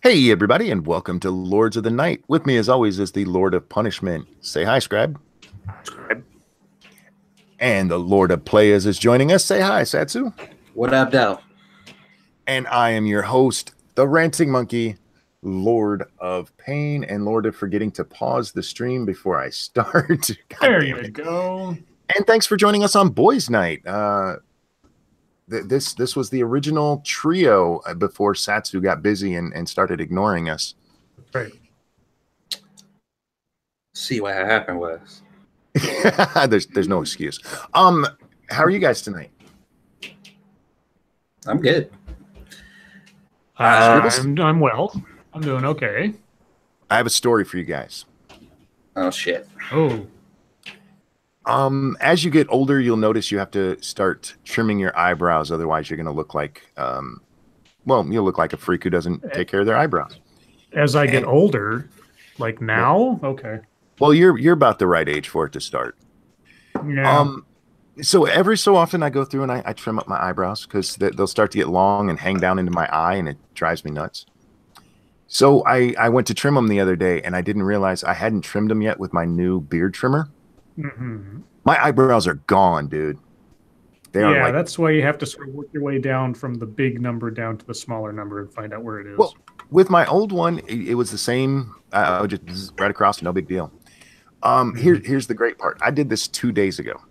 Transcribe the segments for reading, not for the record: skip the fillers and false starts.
Hey, everybody, and welcome to Lords of the Night. With me, as always, is the Lord of Punishment. Say hi, Scribe. Scribe. And the Lord of Players is joining us. Say hi, Satsu. What up, Dell? And I am your host, the Ranting Monkey, Lord of Pain, and Lord of forgetting to pause the stream before I start. There you go. And thanks for joining us on Boys Night. This was the original trio before Satsu got busy and started ignoring us. Right. See what happened was. there's no excuse. How are you guys tonight? I'm good. I'm well. I'm doing okay. I have a story for you guys. Oh shit. Oh. As you get older, you'll notice you have to start trimming your eyebrows. Otherwise, you're going to look like, you'll look like a freak who doesn't take care of their eyebrows. As I get older, like now? Yeah. Okay. Well, you're about the right age for it to start. Yeah. So every so often I go through and I trim up my eyebrows because they'll start to get long and hang down into my eye, and it drives me nuts. So I went to trim them the other day, and I didn't realize I hadn't trimmed them yet with my new beard trimmer. Mm-hmm. My eyebrows are gone, dude. They are like, that's why you have to sort of work your way down from the big number down to the smaller number and find out where it is. Well, with my old one, it was the same. I would just right across, no big deal. Here's the great part. I did this 2 days ago.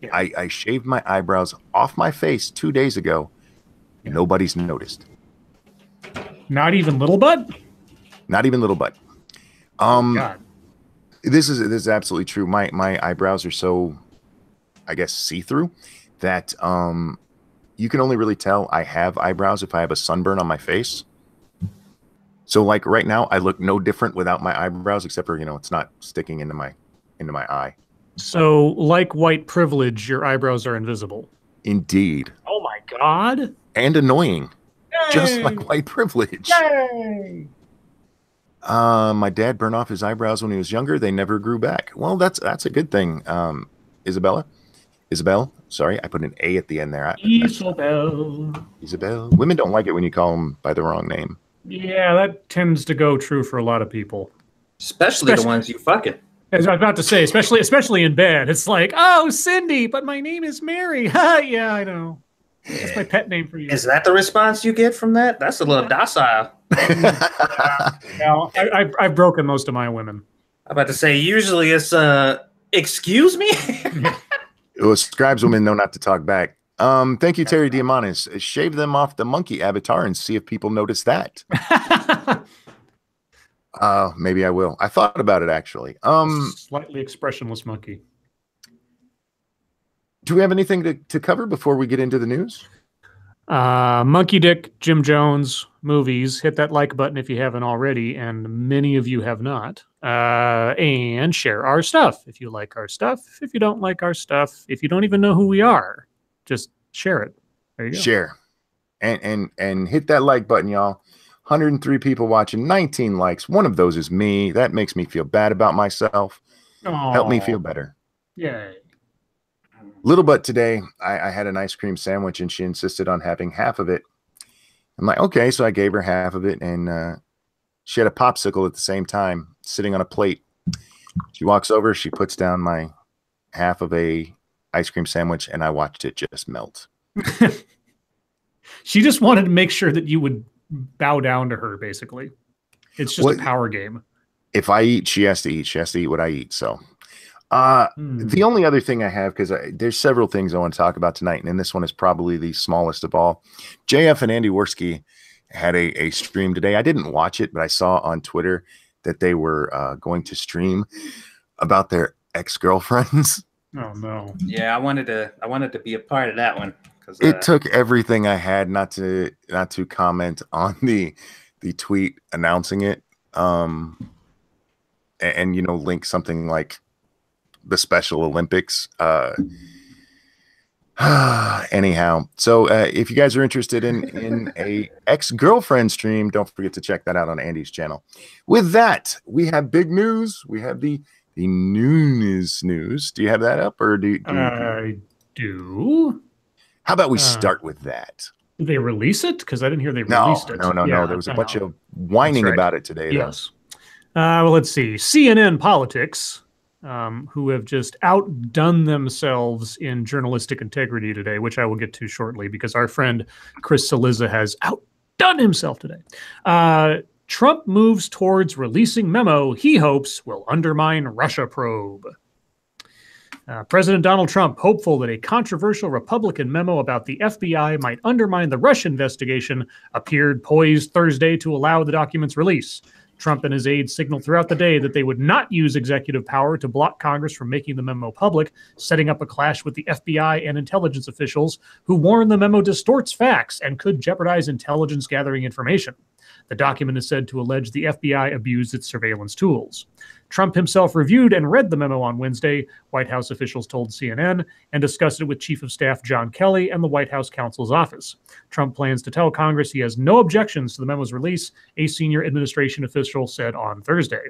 Yeah. I shaved my eyebrows off my face 2 days ago. Yeah. Nobody's noticed. Not even little butt? Not even little butt. God. This is absolutely true. My eyebrows are so, I guess, see-through that you can only really tell I have eyebrows if I have a sunburn on my face. So like right now, I look no different without my eyebrows, except for, it's not sticking into my eye. So like white privilege, your eyebrows are invisible. Indeed. Oh my God. And annoying. Yay! Just like white privilege. Yay! My dad burned off his eyebrows when he was younger. They never grew back. Well, that's a good thing. Isabel. Sorry, I put an A at the end there. Isabel. Women don't like it when you call them by the wrong name. Yeah, that tends to go true for a lot of people. Especially the ones you fucking. As I was about to say, especially in bed. It's like, oh, Cindy, but my name is Mary. Yeah, I know. That's my pet name for you. Is that the response you get from that? That's a little docile. Well, I've broken most of my women. I'm about to say, usually it's, excuse me? Well, Scribes women know not to talk back. Thank you, Terry Diamandis. Shave them off the monkey avatar and see if people notice that. Maybe I will. I thought about it, actually. Slightly expressionless monkey. Do we have anything to cover before we get into the news? Monkey Dick, Jim Jones, movies. Hit that like button if you haven't already, and many of you have not. And share our stuff if you like our stuff. If you don't like our stuff, if you don't even know who we are, just share it. There you go. Share. And hit that like button, y'all. 103 people watching, 19 likes. One of those is me. That makes me feel bad about myself. Aww. Help me feel better. Yay. Little butt today, I had an ice cream sandwich and she insisted on having half of it. I'm like, okay, so I gave her half of it, and she had a popsicle at the same time sitting on a plate. She walks over, she puts down my half of a ice cream sandwich, and I watched it just melt. She just wanted to make sure that you would bow down to her, basically. It's just a power game. If I eat, she has to eat. She has to eat what I eat, so... The only other thing I have, because there's several things I want to talk about tonight, and this one is probably the smallest of all. JF and Andy Worski had a stream today. I didn't watch it, but I saw on Twitter that they were going to stream about their ex-girlfriends. Oh no! Yeah, I wanted to be a part of that one. It took everything I had not to comment on the tweet announcing it, and link something like the Special Olympics. Anyhow, so if you guys are interested in a ex-girlfriend stream, don't forget to check that out on Andy's channel. With that, we have big news. We have the Nunes news. Do you have that up, or do I do? How about we start with that? Did they release it? Because I didn't hear they released it. No. There was a bunch of whining about it today, though. Yes. Well, let's see. CNN Politics, who have just outdone themselves in journalistic integrity today, which I will get to shortly because our friend Chris Cillizza has outdone himself today. Trump moves towards releasing memo he hopes will undermine Russia probe. President Donald Trump, hopeful that a controversial Republican memo about the FBI might undermine the Russia investigation, appeared poised Thursday to allow the document's release. Trump and his aides signaled throughout the day that they would not use executive power to block Congress from making the memo public, setting up a clash with the FBI and intelligence officials who warn the memo distorts facts and could jeopardize intelligence gathering information. The document is said to allege the FBI abused its surveillance tools. Trump himself reviewed and read the memo on Wednesday, White House officials told CNN, and discussed it with Chief of Staff John Kelly and the White House counsel's office. Trump plans to tell Congress he has no objections to the memo's release, a senior administration official said on Thursday.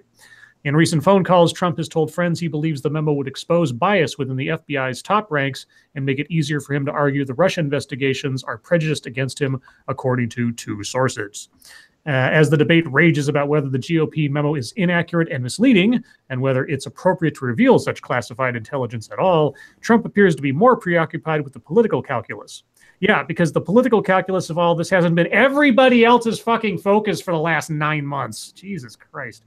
In recent phone calls, Trump has told friends he believes the memo would expose bias within the FBI's top ranks and make it easier for him to argue the Russia investigations are prejudiced against him, according to two sources. As the debate rages about whether the GOP memo is inaccurate and misleading, and whether it's appropriate to reveal such classified intelligence at all, Trump appears to be more preoccupied with the political calculus. Yeah, because the political calculus of all this hasn't been everybody else's fucking focus for the last 9 months. Jesus Christ.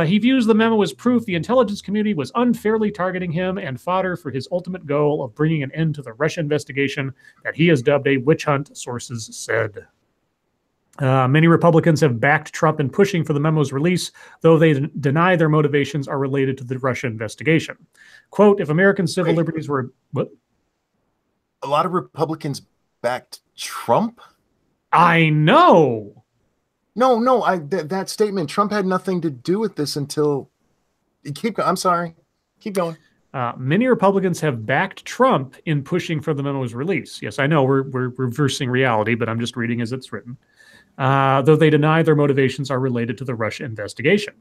He views the memo as proof the intelligence community was unfairly targeting him and fodder for his ultimate goal of bringing an end to the Russia investigation that he has dubbed a witch hunt, sources said. Many Republicans have backed Trump in pushing for the memo's release, though they deny their motivations are related to the Russia investigation. Quote, if American civil liberties were... What? A lot of Republicans backed Trump? I know! No, that statement, Trump had nothing to do with this until... I'm sorry. Keep going. Many Republicans have backed Trump in pushing for the memo's release. Yes, I know we're reversing reality, but I'm just reading as it's written. Though they deny their motivations are related to the Russia investigation.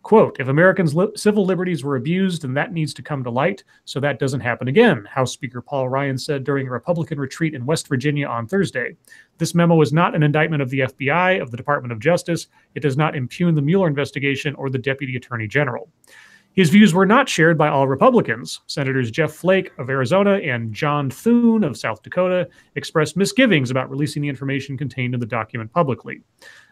Quote, if Americans' civil liberties were abused, then that needs to come to light so that doesn't happen again, House Speaker Paul Ryan said during a Republican retreat in West Virginia on Thursday. This memo is not an indictment of the FBI, of the Department of Justice. It does not impugn the Mueller investigation or the Deputy Attorney General. His views were not shared by all Republicans. Senators Jeff Flake of Arizona and John Thune of South Dakota expressed misgivings about releasing the information contained in the document publicly.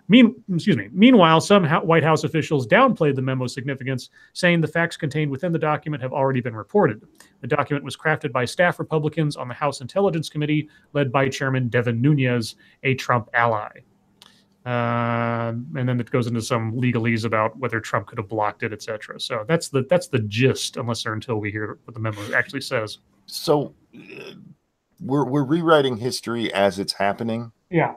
Meanwhile, some White House officials downplayed the memo's significance, saying the facts contained within the document have already been reported. The document was crafted by staff Republicans on the House Intelligence Committee, led by Chairman Devin Nunes, a Trump ally. And then it goes into some legalese about whether Trump could have blocked it, etc. So that's the gist, unless or until we hear what the memo actually says. So we're rewriting history as it's happening. Yeah.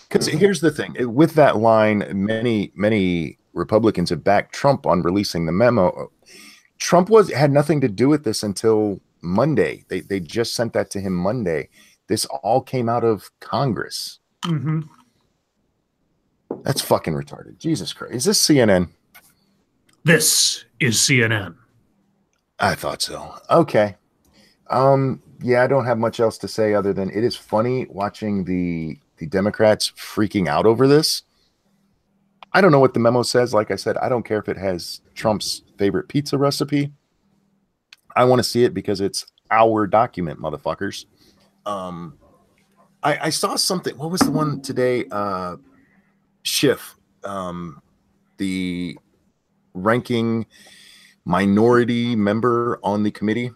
Because here's the thing: with that line, many Republicans have backed Trump on releasing the memo. Trump had nothing to do with this until Monday. They just sent that to him Monday. This all came out of Congress. Mm-hmm. That's fucking retarded. Jesus Christ. Is this CNN? This is CNN. I thought so. Okay. Yeah, I don't have much else to say other than it is funny watching the Democrats freaking out over this. I don't know what the memo says. Like I said, I don't care if it has Trump's favorite pizza recipe. I want to see it because it's our document, motherfuckers. I saw something. What was the one today? Schiff, the ranking minority member on the committee,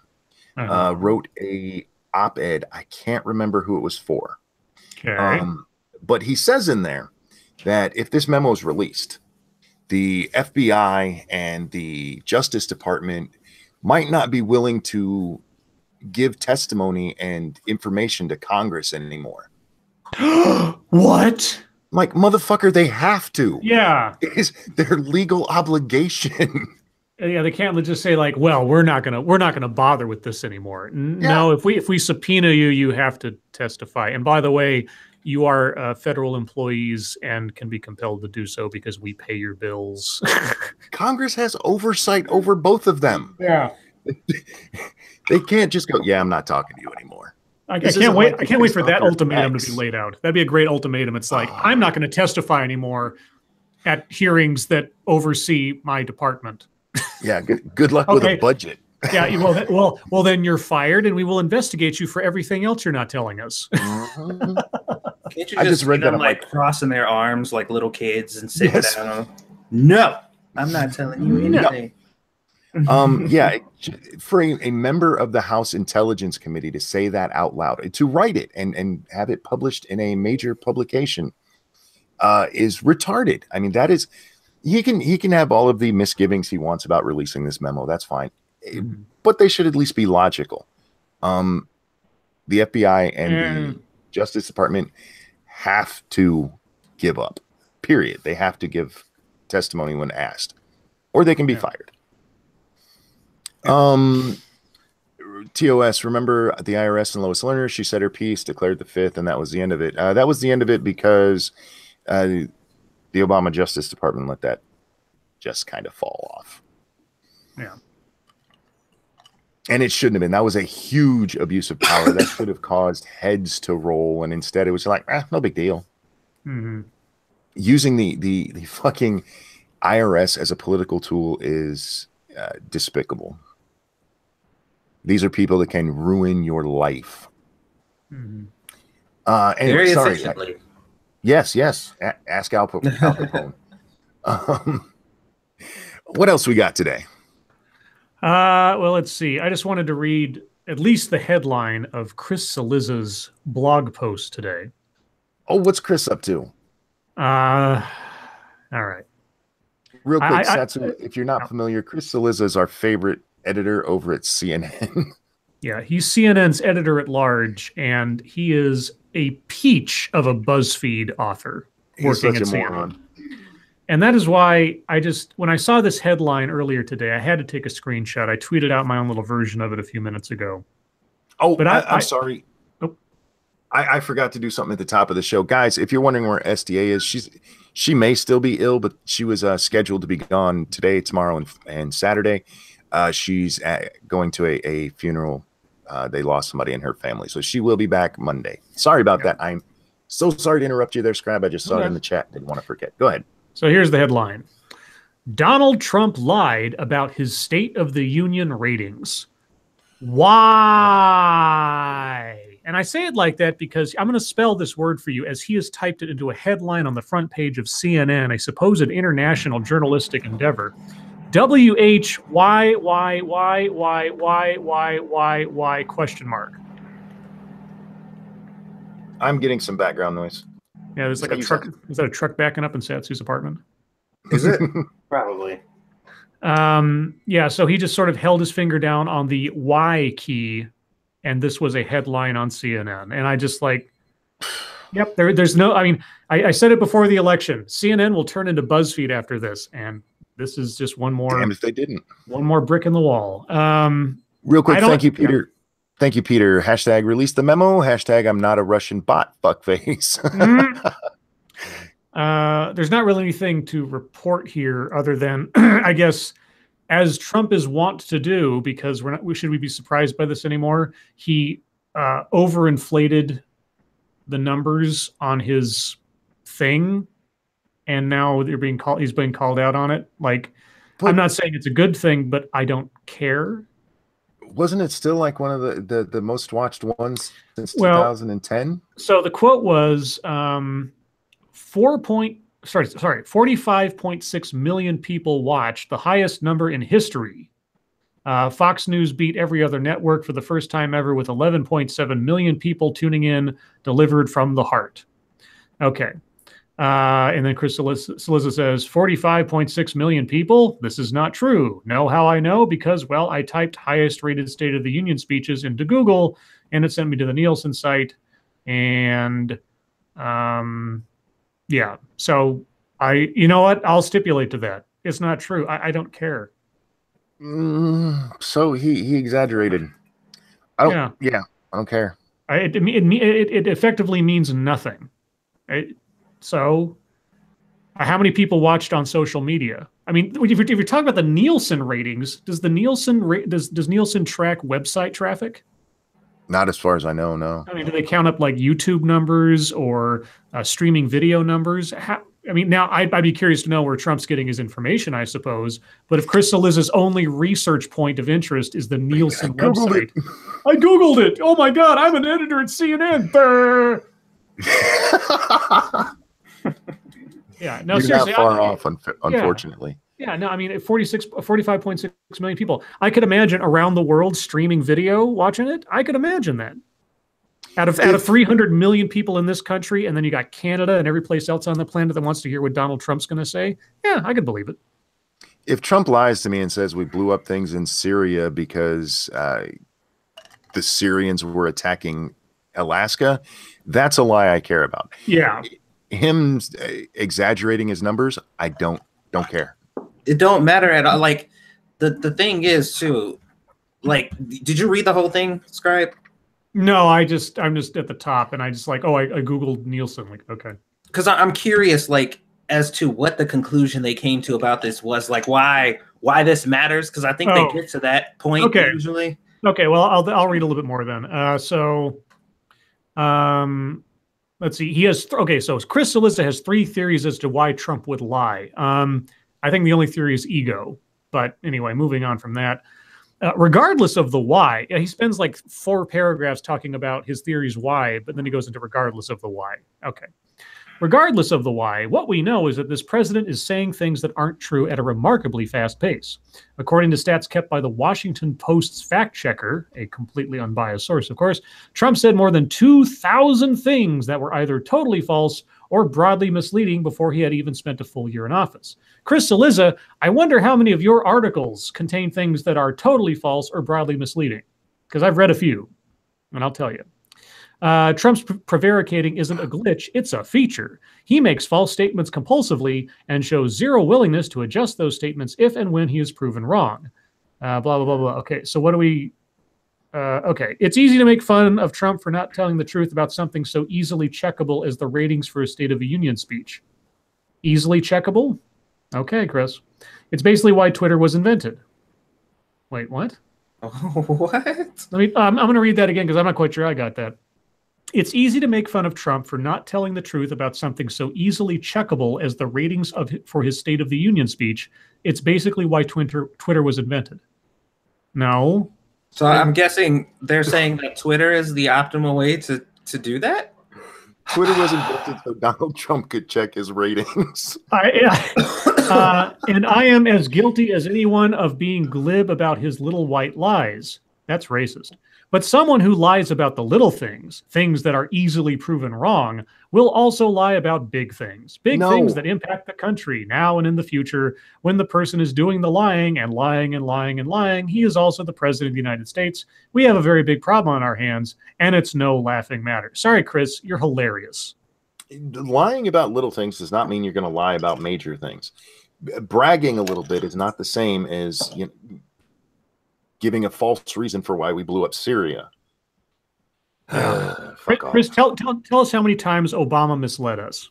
wrote a op-ed. I can't remember who it was for. Okay. But he says in there that if this memo is released, the FBI and the Justice Department might not be willing to give testimony and information to Congress anymore. What? Like, motherfucker, they have to. Yeah. It is their legal obligation. Yeah, they can't just say like, well, we're not gonna bother with this anymore. No, if we subpoena you, you have to testify. And by the way, you are federal employees and can be compelled to do so because we pay your bills. Congress has oversight over both of them. Yeah. They can't just go, yeah, I'm not talking to you anymore. I This can't isn't wait. like I can't wait for that Dr. ultimatum X. to be laid out. That'd be a great ultimatum. It's like, I'm not going to testify anymore at hearings that oversee my department. Yeah, good luck with a budget. Yeah, well, then you're fired, and we will investigate you for everything else you're not telling us. Can't you just, I just read that. I'm like crossing their arms like little kids and sitting down? No, I'm not telling you anything. Yeah, for a member of the House Intelligence Committee to say that out loud, to write it and have it published in a major publication is retarded. I mean, that is, he can have all of the misgivings he wants about releasing this memo. That's fine. But they should at least be logical. The FBI and the Justice Department have to give up, period. They have to give testimony when asked, or they can be fired. TOS, remember the IRS and Lois Lerner? She said her piece, declared the fifth, and that was the end of it. That was the end of it because the Obama Justice Department let that just kind of fall off. Yeah. And it shouldn't have been. That was a huge abuse of power. That should have caused heads to roll. And instead it was like, no big deal. Using the fucking IRS as a political tool is despicable. These are people that can ruin your life. Anyway, Very efficiently. Yes. Ask Al Capone. What else we got today? Well, let's see. I just wanted to read at least the headline of Chris Cillizza's blog post today. Oh, what's Chris up to? All right. Real quick, Satsu, if you're not familiar, Chris Cillizza is our favorite editor over at CNN. Yeah, he's CNN's editor-at-large, and he is a peach of a BuzzFeed author working at CNN. Moron. And that is why when I saw this headline earlier today, I had to take a screenshot. I tweeted out my own little version of it a few minutes ago. Oh, but I'm sorry. Nope. I forgot to do something at the top of the show. Guys, if you're wondering where SDA is, she may still be ill, but she was scheduled to be gone today, tomorrow, and Saturday. She's going to a funeral. They lost somebody in her family, so she will be back Monday. Sorry about that. I'm so sorry to interrupt you there, Scribe. I just saw it in the chat. Didn't want to forget. Go ahead. So here's the headline. Donald Trump lied about his State of the Union ratings. Why? And I say it like that because I'm going to spell this word for you as he has typed it into a headline on the front page of CNN, a supposed international journalistic endeavor. WHY question mark. I'm getting some background noise. Yeah, there's like a truck. Is that a truck backing up in Satsu's apartment? Is it? Probably. Yeah, so he just sort of held his finger down on the Y key, and this was a headline on CNN. And I just like, yep, there's no, I mean, I said it before the election. CNN will turn into BuzzFeed after this, and this is just one more. Damn if they didn't. One more brick in the wall. Real quick, thank you, Peter. Yeah. Thank you, Peter. Hashtag release the memo. Hashtag I'm not a Russian bot. Fuckface. There's not really anything to report here other than, I guess, as Trump is wont to do, because should we be surprised by this anymore? He overinflated the numbers on his thing, and now he's being called out on it. Like, I'm not saying it's a good thing, but I don't care. Wasn't it still like one of the most watched ones since 2010? So the quote was 45.6 million people watched, the highest number in history. Fox News beat every other network for the first time ever with 11.7 million people tuning in, delivered from the heart. Okay. And then Chris Cillizza says, 45.6 million people? This is not true. Know how I know? Because, well, I typed highest rated State of the Union speeches into Google, and it sent me to the Nielsen site. And, yeah. So, you know what? I'll stipulate to that. It's not true. I don't care. So he exaggerated. I don't care. It effectively means nothing. So, how many people watched on social media? I mean, if you're talking about the Nielsen ratings, does Nielsen track website traffic? Not as far as I know, no. I mean, do they count up like YouTube numbers or streaming video numbers? I mean, now I'd be curious to know where Trump's getting his information, I suppose. But if Chris Cillizza's only research point of interest is the Nielsen website, I Googled it. Oh my God, I'm an editor at CNN. Yeah, no, You're seriously. not far off, unfortunately. Yeah, no, I mean, 45.6 million people. I could imagine around the world streaming video, watching it. I could imagine that. Out of 300 million people in this country, and then you got Canada and every place else on the planet that wants to hear what Donald Trump's going to say. Yeah, I could believe it. If Trump lies to me and says we blew up things in Syria because the Syrians were attacking Alaska, that's a lie I care about. Yeah. Him exaggerating his numbers, I don't care. It don't matter at all. Like the thing is too, like, did you read the whole thing, Scribe? No, I'm just at the top, and I just like, I Googled Nielsen. Like, okay. Because I'm curious, like, as to what the conclusion they came to about this was, like, why this matters. Because I think they get to that point usually. Okay, well, I'll read a little bit more then. Let's see. He has so Chris Cillizza has 3 theories as to why Trump would lie. I think the only theory is ego. But anyway, moving on from that. Regardless of the why, he spends like 4 paragraphs talking about his theories why, but then he goes into regardless of the why. Okay. Regardless of the why, what we know is that this president is saying things that aren't true at a remarkably fast pace. According to stats kept by the Washington Post's fact checker, a completely unbiased source, of course, Trump said more than 2,000 things that were either totally false or broadly misleading before he had even spent a full year in office. Chris Cillizza, I wonder how many of your articles contain things that are totally false or broadly misleading, because I've read a few, and I'll tell you. Trump's prevaricating isn't a glitch, it's a feature. He makes false statements compulsively and shows zero willingness to adjust those statements if and when he is proven wrong. Blah, blah, blah, blah. Okay, so what do we... okay, it's easy to make fun of Trump for not telling the truth about something so easily checkable as the ratings for his State of the Union speech. Easily checkable? Okay, Chris. It's basically why Twitter was invented. Wait, what? What? I'm going to read that again because I'm not quite sure I got that. It's easy to make fun of Trump for not telling the truth about something so easily checkable as the ratings for his State of the Union speech. It's basically why Twitter was invented. No. So I'm guessing they're saying that Twitter is the optimal way to do that? Twitter was invented so Donald Trump could check his ratings. And I am as guilty as anyone of being glib about his little white lies. That's racist. But someone who lies about the little things, things that are easily proven wrong, will also lie about big things. Things that impact the country now and in the future. When the person is doing the lying and lying and lying and lying, he is also the president of the United States. We have a very big problem on our hands, and it's no laughing matter. Sorry, Chris, you're hilarious. Lying about little things does not mean you're going to lie about major things. Bragging a little bit is not the same as giving a false reason for why we blew up Syria. Chris, tell us how many times Obama misled us.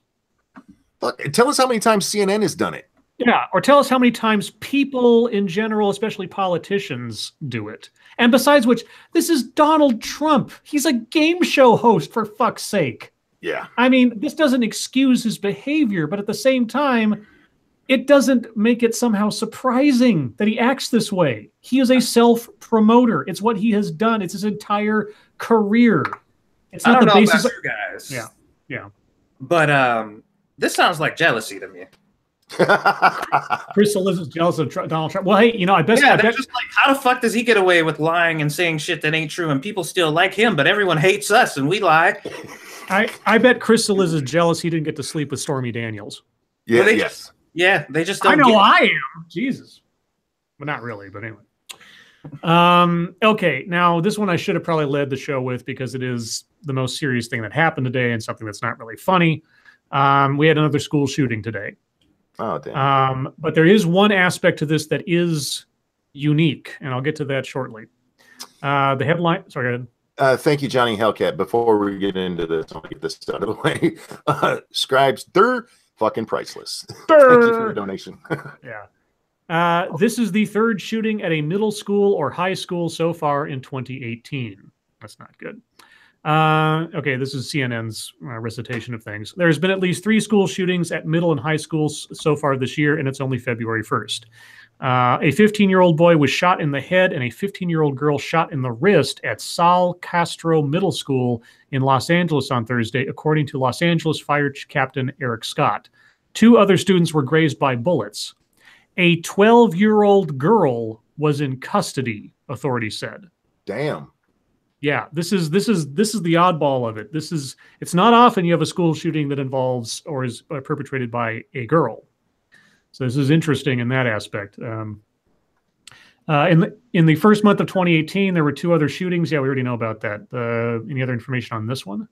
Tell us how many times CNN has done it. Yeah, or tell us how many times people in general, especially politicians, do it. And besides which, this is Donald Trump. He's a game show host, for fuck's sake. Yeah. I mean, this doesn't excuse his behavior, but at the same time, it doesn't make it somehow surprising that he acts this way. He is a self-promoter. It's what he has done. It's his entire career. It's not the basis of you guys. Yeah. But this sounds like jealousy to me. Chris Cillizza's jealous of Donald Trump. Well, hey, I bet. Yeah, they're just like, how the fuck does he get away with lying and saying shit that ain't true, and people still like him, but everyone hates us and we lie? I bet Chris Cillizza's jealous he didn't get to sleep with Stormy Daniels. Yeah, they just don't. I know I am. Jesus. But not really, but anyway. Okay, now this one I should have probably led the show with because it is the most serious thing that happened today and something that's not really funny. We had another school shooting today. Oh, damn. But there is one aspect to this that is unique, and I'll get to that shortly. The headline... Sorry, go ahead. Thank you, Johnny Hellcat. Before we get into this, I'll get this out of the way. Scribes, they're fucking priceless. Thank you for the donation. Yeah. This is the 3rd shooting at a middle school or high school so far in 2018. That's not good. Okay, this is CNN's recitation of things. There's been at least 3 school shootings at middle and high schools so far this year, and it's only February 1st. A 15-year-old boy was shot in the head and a 15-year-old girl shot in the wrist at Sal Castro Middle School in Los Angeles on Thursday, according to Los Angeles Fire Captain Eric Scott. 2 other students were grazed by bullets. A 12-year-old girl was in custody, authorities said. Damn. Yeah, this is the oddball of it. It's not often you have a school shooting that involves or is perpetrated by a girl. So this is interesting in that aspect. In the first month of 2018, there were 2 other shootings. Yeah, we already know about that. Any other information on this one?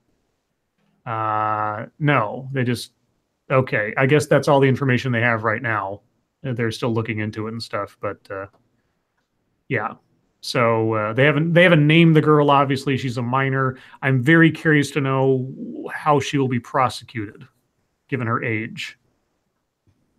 No, they just okay. I guess that's all the information they have right now. They're still looking into it and stuff, but yeah. So they haven't named the girl. Obviously, she's a minor. I'm very curious to know how she will be prosecuted, given her age.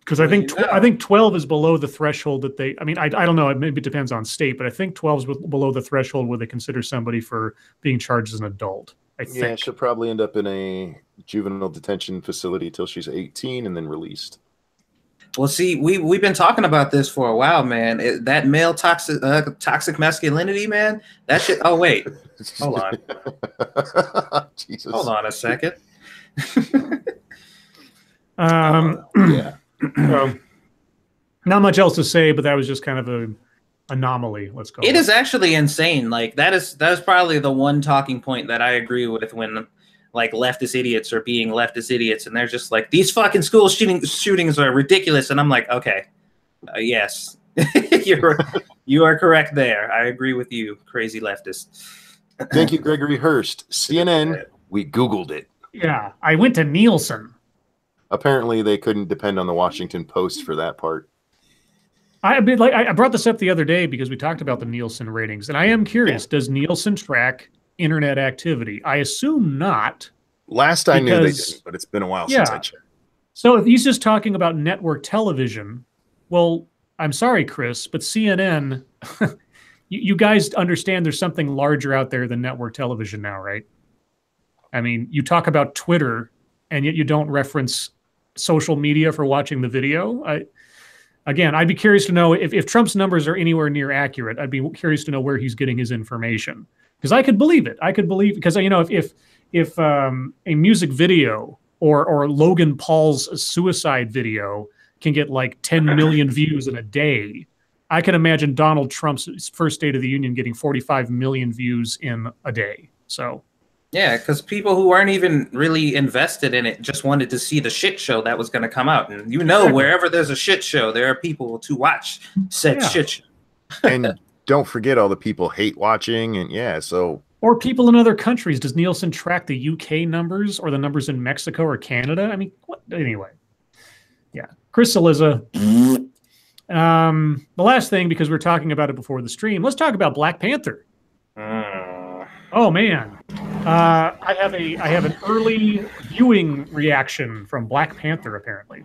Because I think 12 is below the threshold that they. I mean, I don't know. Maybe it depends on state, but I think 12 is below the threshold where they consider somebody for being charged as an adult. I think. Yeah, she'll probably end up in a juvenile detention facility till she's 18 and then released. Well, see, we've been talking about this for a while, man. That male toxic masculinity, man. That shit. Oh wait, hold on. Jesus. Hold on a second. Yeah. Not much else to say, but that was just kind of an anomaly. Let's go. It is actually insane. Like that is probably the one talking point that I agree with when like leftist idiots are being leftist idiots, and they're just like, these fucking school shootings are ridiculous. And I'm like, okay, yes, you are correct there. I agree with you, crazy leftist. Thank you, Gregory Hurst. CNN, we Googled it. Yeah, I went to Nielsen. Apparently, they couldn't depend on the Washington Post for that part. I brought this up the other day because we talked about the Nielsen ratings, and I am curious, does Nielsen track internet activity? I assume not. Last I knew they didn't, but it's been a while since I checked. So if he's just talking about network television, well, I'm sorry, Chris, but CNN, you guys understand there's something larger out there than network television now, right? I mean, you talk about Twitter, and yet you don't reference social media for watching the video. I'd be curious to know if Trump's numbers are anywhere near accurate. I'd be curious to know where he's getting his information, because I could believe it. Because if a music video or Logan Paul's suicide video can get like 10 million views in a day, I can imagine Donald Trump's first State of the Union getting 45 million views in a day. So. Yeah, because people who aren't even really invested in it just wanted to see the shit show that was going to come out. And wherever there's a shit show, there are people to watch said shit show. And don't forget all the people hate watching. And or people in other countries. Does Nielsen track the UK numbers or the numbers in Mexico or Canada? I mean, what? Anyway. Yeah. Chris Saliza. The last thing, because we're talking about it before the stream, let's talk about Black Panther. Oh man, I have an early viewing reaction from Black Panther. Apparently,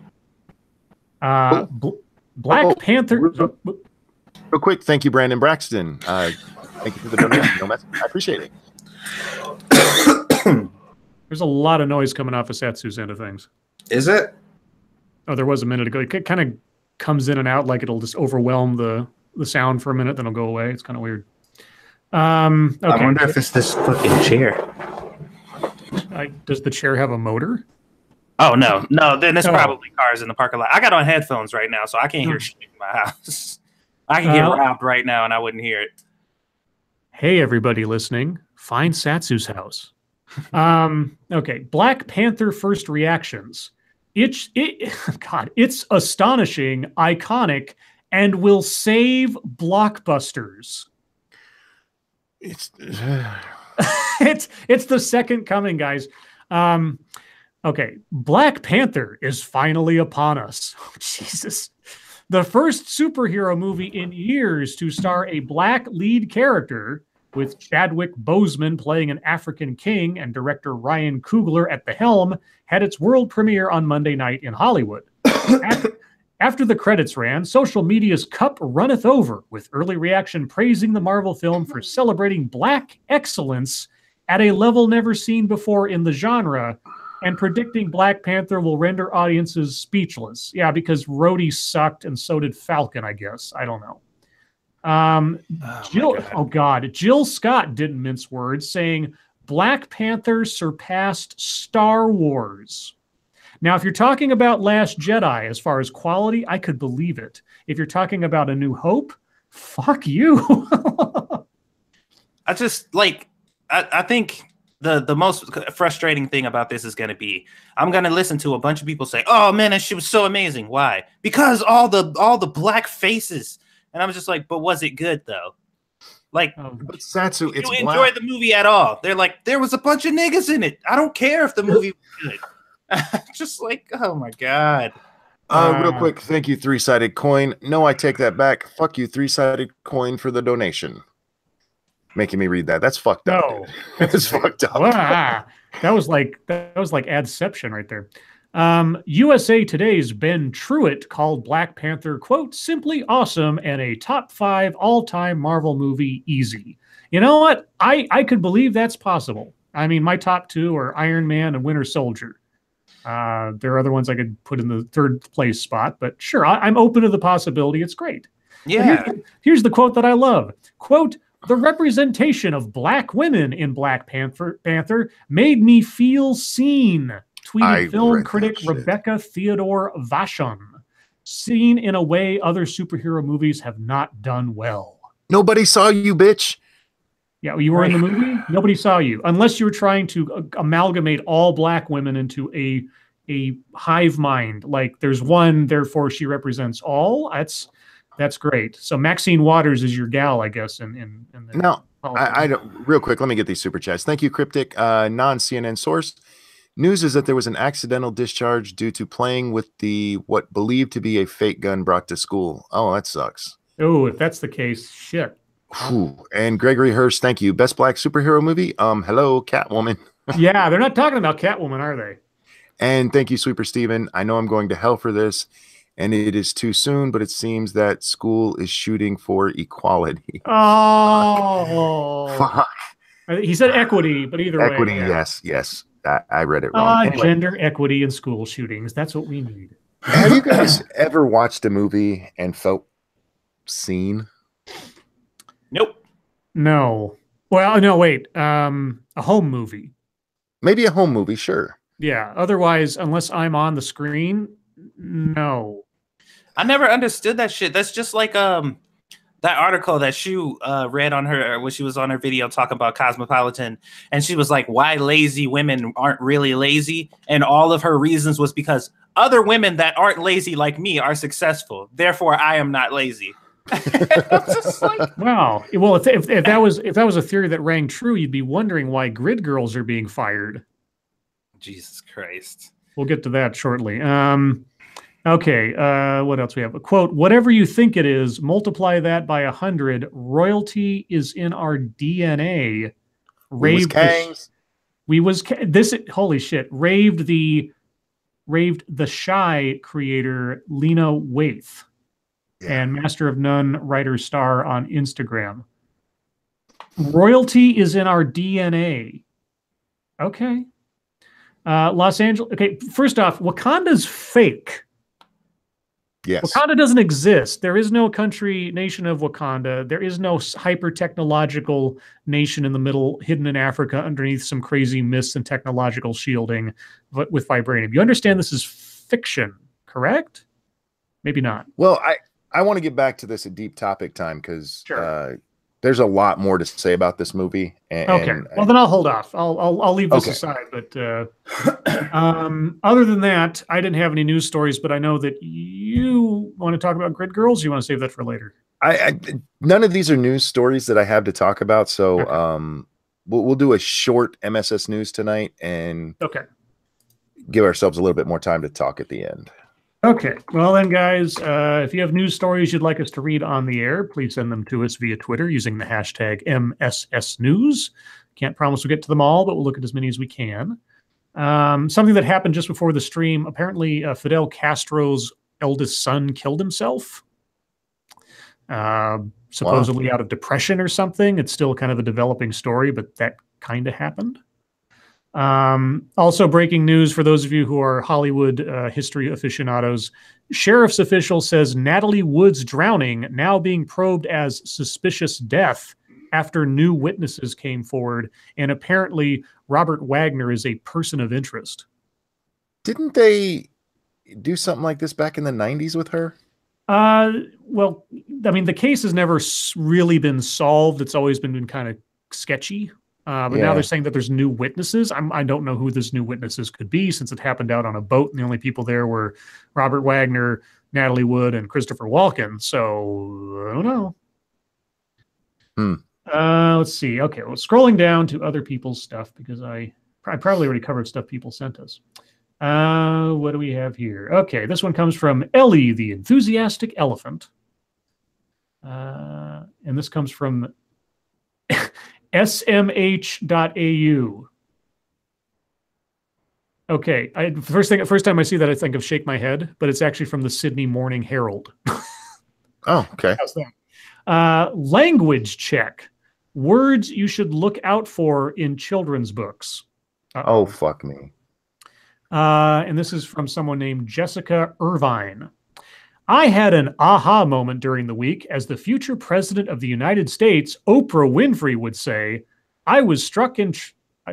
Black Panther. Real quick, thank you, Brandon Braxton. Thank you for the donation. I appreciate it. There's a lot of noise coming off of Satsu's end of things. Is it? Oh, there was a minute ago. It kind of comes in and out, like it'll just overwhelm the sound for a minute, then it'll go away. It's kind of weird. Okay. I wonder if it's this fucking chair. Does the chair have a motor? Oh, no. Then there's probably cars in the parking lot. I got on headphones right now, so I can't hear shit in my house. I can get robbed right now, and I wouldn't hear it. Hey, everybody listening. Find Satsu's house. Okay. Black Panther first reactions. It's astonishing, iconic, and will save blockbusters. It's the second coming, guys. Okay, Black Panther is finally upon us. Oh, Jesus. The first superhero movie in years to star a black lead character, with Chadwick Boseman playing an African king and director Ryan Coogler at the helm, had its world premiere on Monday night in Hollywood. After the credits ran, social media's cup runneth over, with early reaction praising the Marvel film for celebrating Black excellence at a level never seen before in the genre, and predicting Black Panther will render audiences speechless. Yeah, because Rhodey sucked, and so did Falcon, I guess. I don't know. Jill Scott didn't mince words, saying Black Panther surpassed Star Wars. Now, if you're talking about Last Jedi as far as quality, I could believe it. If you're talking about A New Hope, fuck you. I think the most frustrating thing about this is going to be, I'm going to listen to a bunch of people say, "Oh man, that shit was so amazing." Why? Because all the black faces. And I'm just like, but was it good though? Like, but Satsu, you enjoy the movie at all? They're like, there was a bunch of niggas in it. I don't care if the movie was good. Just like, oh my god. Real quick, thank you, Three-Sided Coin. No, I take that back. Fuck you, Three-Sided Coin, for the donation. Making me read that. That's fucked up. No, that's fucked up. Wow. That was like adception right there. USA Today's Ben Truitt called Black Panther, quote, simply awesome and a top 5 all-time Marvel movie easy. You know what? I could believe that's possible. I mean, my top 2 are Iron Man and Winter Soldier. There are other ones I could put in the 3rd place spot, but sure, I'm open to the possibility. It's great. Yeah. Here's the quote that I love. Quote, the representation of Black women in Black Panther made me feel seen, tweeted film critic Rebecca Theodore Vachon. Seen in a way other superhero movies have not done well. Nobody saw you, bitch. Yeah, you were in the movie? Nobody saw you. Unless you were trying to amalgamate all Black women into a hive mind. Like, there's one, therefore she represents all. That's great. So Maxine Waters is your gal, I guess. In the now, I don't. Real quick, let me get these super chats. Thank you, Cryptic. Non-CNN source. News is that there was an accidental discharge due to playing with what believed to be a fake gun brought to school. Oh, that sucks. Oh, if that's the case, shit. Whew. And Gregory Hurst, thank you. Best Black superhero movie? Hello, Catwoman. Yeah, they're not talking about Catwoman, are they? And thank you, Sweeper Steven. I know I'm going to hell for this, and it is too soon, but it seems that school is shooting for equality. Oh. Fuck. He said equity, but either way. Equity, yeah. yes. I read it wrong. Anyway. Gender equity in school shootings. That's what we need. Have you guys ever watched a movie and felt seen? Nope. No. Well, no, wait. A home movie. Maybe a home movie, sure. Yeah. Otherwise, unless I'm on the screen, no. I never understood that shit. That's just like that article that Shu read on her when she was on her video talking about Cosmopolitan, and she was like, why lazy women aren't really lazy, and all of her reasons was because other women that aren't lazy like me are successful, therefore I am not lazy. Just like, wow. Well, if that was a theory that rang true, you'd be wondering why grid girls are being fired. Jesus Christ. We'll get to that shortly. Okay. What else we have? A quote: "Whatever you think it is, multiply that by 100. Royalty is in our DNA." Raved holy shit. Raved the Shy creator Lena Waithe. Yeah. And Master of None writer star on Instagram. Royalty is in our DNA. Okay. Los Angeles. Okay, first off, Wakanda's fake. Yes. Wakanda doesn't exist. There is no nation of Wakanda. There is no hyper-technological nation in the middle, hidden in Africa underneath some crazy mists and technological shielding with vibranium. You understand this is fiction, correct? Maybe not. Well, I want to get back to this at Deep Topic time because there's a lot more to say about this movie. Well, then I'll hold off. I'll leave this aside. But other than that, I didn't have any news stories. But I know that you want to talk about Grid Girls. You want to save that for later? None of these are news stories that I have to talk about. So we'll do a short MSS news tonight and give ourselves a little bit more time to talk at the end. Okay. Well, then, guys, if you have news stories you'd like us to read on the air, please send them to us via Twitter using the hashtag MSSNews. Can't promise we'll get to them all, but we'll look at as many as we can. Something that happened just before the stream, apparently Fidel Castro's eldest son killed himself, supposedly out of depression or something. It's still kind of a developing story, but that kind of happened. Also breaking news for those of you who are Hollywood history aficionados. Sheriff's official says Natalie Wood's drowning now being probed as suspicious death after new witnesses came forward, and apparently Robert Wagner is a person of interest. Didn't they do something like this back in the 90s with her? Well, I mean, the case has never really been solved. It's always been kind of sketchy. But now they're saying that there's new witnesses. I don't know who this new witnesses could be, since it happened out on a boat, and the only people there were Robert Wagner, Natalie Wood, and Christopher Walken. So I don't know. Let's see. Okay, well, scrolling down to other people's stuff, because I probably already covered stuff people sent us. What do we have here? Okay, this one comes from Ellie, the Enthusiastic Elephant. And this comes from smh.au. Okay, first time I see that, I think of Shake My Head, but it's actually from the Sydney Morning Herald. Oh, okay. How's that? Language check. Words you should look out for in children's books. Oh, fuck me. And this is from someone named Jessica Irvine. I had an aha moment during the week as the future president of the United States, Oprah Winfrey, would say, I was struck in...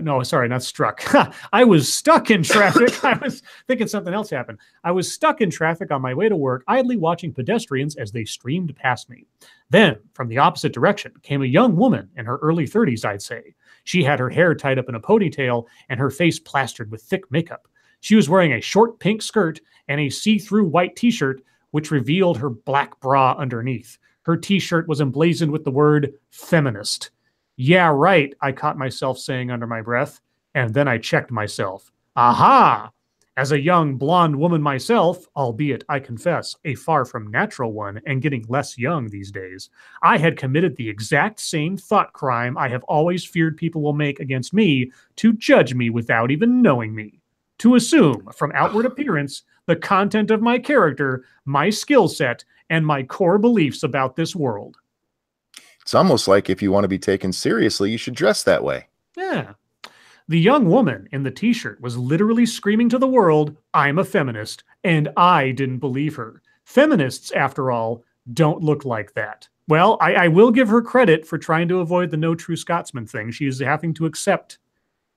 No, sorry, not struck. I was stuck in traffic. I was thinking something else happened. I was stuck in traffic on my way to work, idly watching pedestrians as they streamed past me. Then, from the opposite direction, came a young woman in her early 30s, I'd say. She had her hair tied up in a ponytail and her face plastered with thick makeup. She was wearing a short pink skirt and a see-through white t-shirt, which revealed her black bra underneath. Her t-shirt was emblazoned with the word feminist. Yeah, right, I caught myself saying under my breath, and then I checked myself. Aha! As a young blonde woman myself, albeit, I confess, a far from natural one and getting less young these days, I had committed the exact same thought crime I have always feared people will make against me, to judge me without even knowing me. To assume, from outward appearance, the content of my character, my skill set, and my core beliefs about this world. It's almost like if you want to be taken seriously, you should dress that way. Yeah. The young woman in the t-shirt was literally screaming to the world, I'm a feminist, and I didn't believe her. Feminists, after all, don't look like that. Well, I will give her credit for trying to avoid the no true Scotsman thing. She is having to accept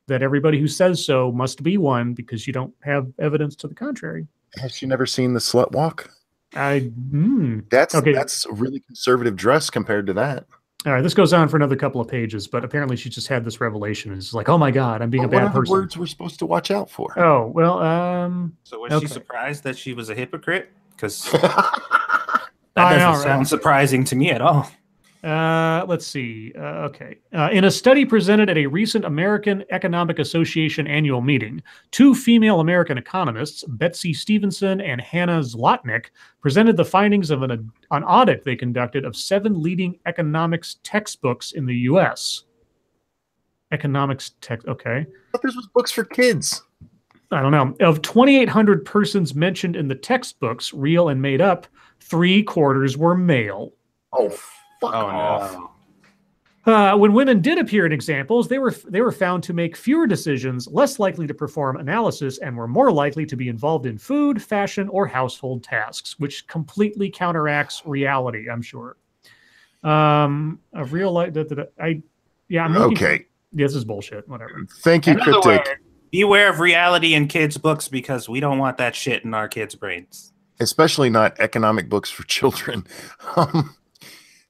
that everybody who says so must be one because you don't have evidence to the contrary. Has she never seen the slut walk? That's a really conservative dress compared to that. All right, this goes on for another couple of pages, but apparently she just had this revelation. It's like, oh my God, I'm being a bad person. What are the words we're supposed to watch out for? Oh, well, So was she surprised that she was a hypocrite? Because that doesn't sound surprising to me at all. Let's see. Okay. In a study presented at a recent American Economic Association annual meeting, two female American economists, Betsy Stevenson and Hannah Zlotnick, presented the findings of an audit they conducted of 7 leading economics textbooks in the U.S. Economics text. Okay. But this was books for kids. I don't know. Of 2,800 persons mentioned in the textbooks, real and made up, 3/4 were male. Oh, fuck off. No. When women did appear in examples, they were found to make fewer decisions, less likely to perform analysis, and were more likely to be involved in food, fashion, or household tasks, which completely counteracts reality, I'm sure. Of real life, I'm okay. This is bullshit. Whatever. Thank you, Cryptic. Beware of reality in kids' books because we don't want that shit in our kids' brains. Especially not economic books for children.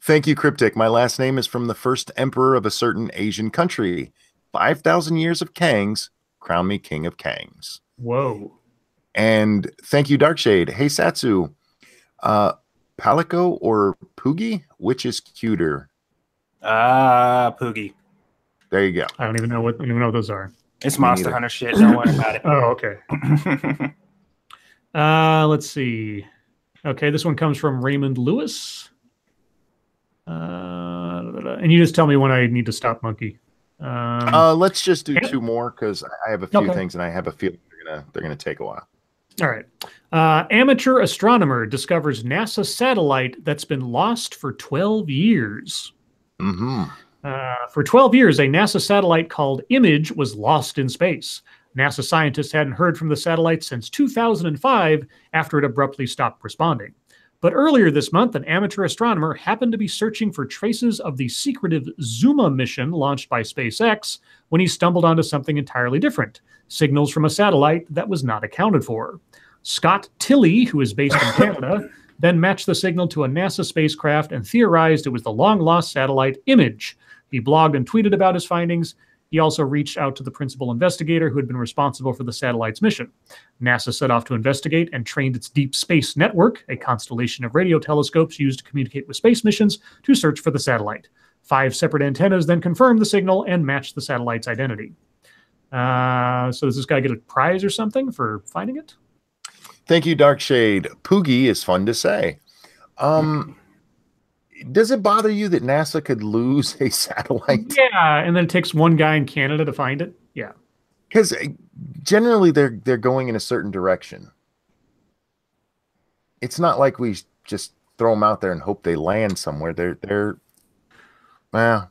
Thank you, Cryptic. My last name is from the first emperor of a certain Asian country. 5,000 years of Kangs, crown me king of Kangs. Whoa. And thank you, Darkshade. Hey, Satsu. Palico or Poogie? Which is cuter? Poogie. There you go. I don't even know what those are. It's Monster Hunter shit. Don't worry about it. Oh, okay. Let's see. Okay, this one comes from Raymond Lewis. And you just tell me when I need to stop, Monkey. Let's just do 2 more because I have a few things and I have a feeling they're gonna take a while. All right. Amateur astronomer discovers NASA satellite that's been lost for 12 years. Mm-hmm. For 12 years, a NASA satellite called Image was lost in space. NASA scientists hadn't heard from the satellite since 2005 after it abruptly stopped responding. But earlier this month, an amateur astronomer happened to be searching for traces of the secretive Zuma mission launched by SpaceX when he stumbled onto something entirely different, signals from a satellite that was not accounted for. Scott Tilley, who is based in Canada, then matched the signal to a NASA spacecraft and theorized it was the long-lost satellite Image. He blogged and tweeted about his findings. He also reached out to the principal investigator who had been responsible for the satellite's mission. NASA set off to investigate and trained its Deep Space Network, a constellation of radio telescopes used to communicate with space missions, to search for the satellite. 5 separate antennas then confirmed the signal and matched the satellite's identity. So does this guy get a prize or something for finding it? Thank you, Dark Shade. Poogie is fun to say. Does it bother you that NASA could lose a satellite? Yeah, and then it takes one guy in Canada to find it. Yeah, Because generally they're going in a certain direction. It's not like we just throw them out there and hope they land somewhere. Well.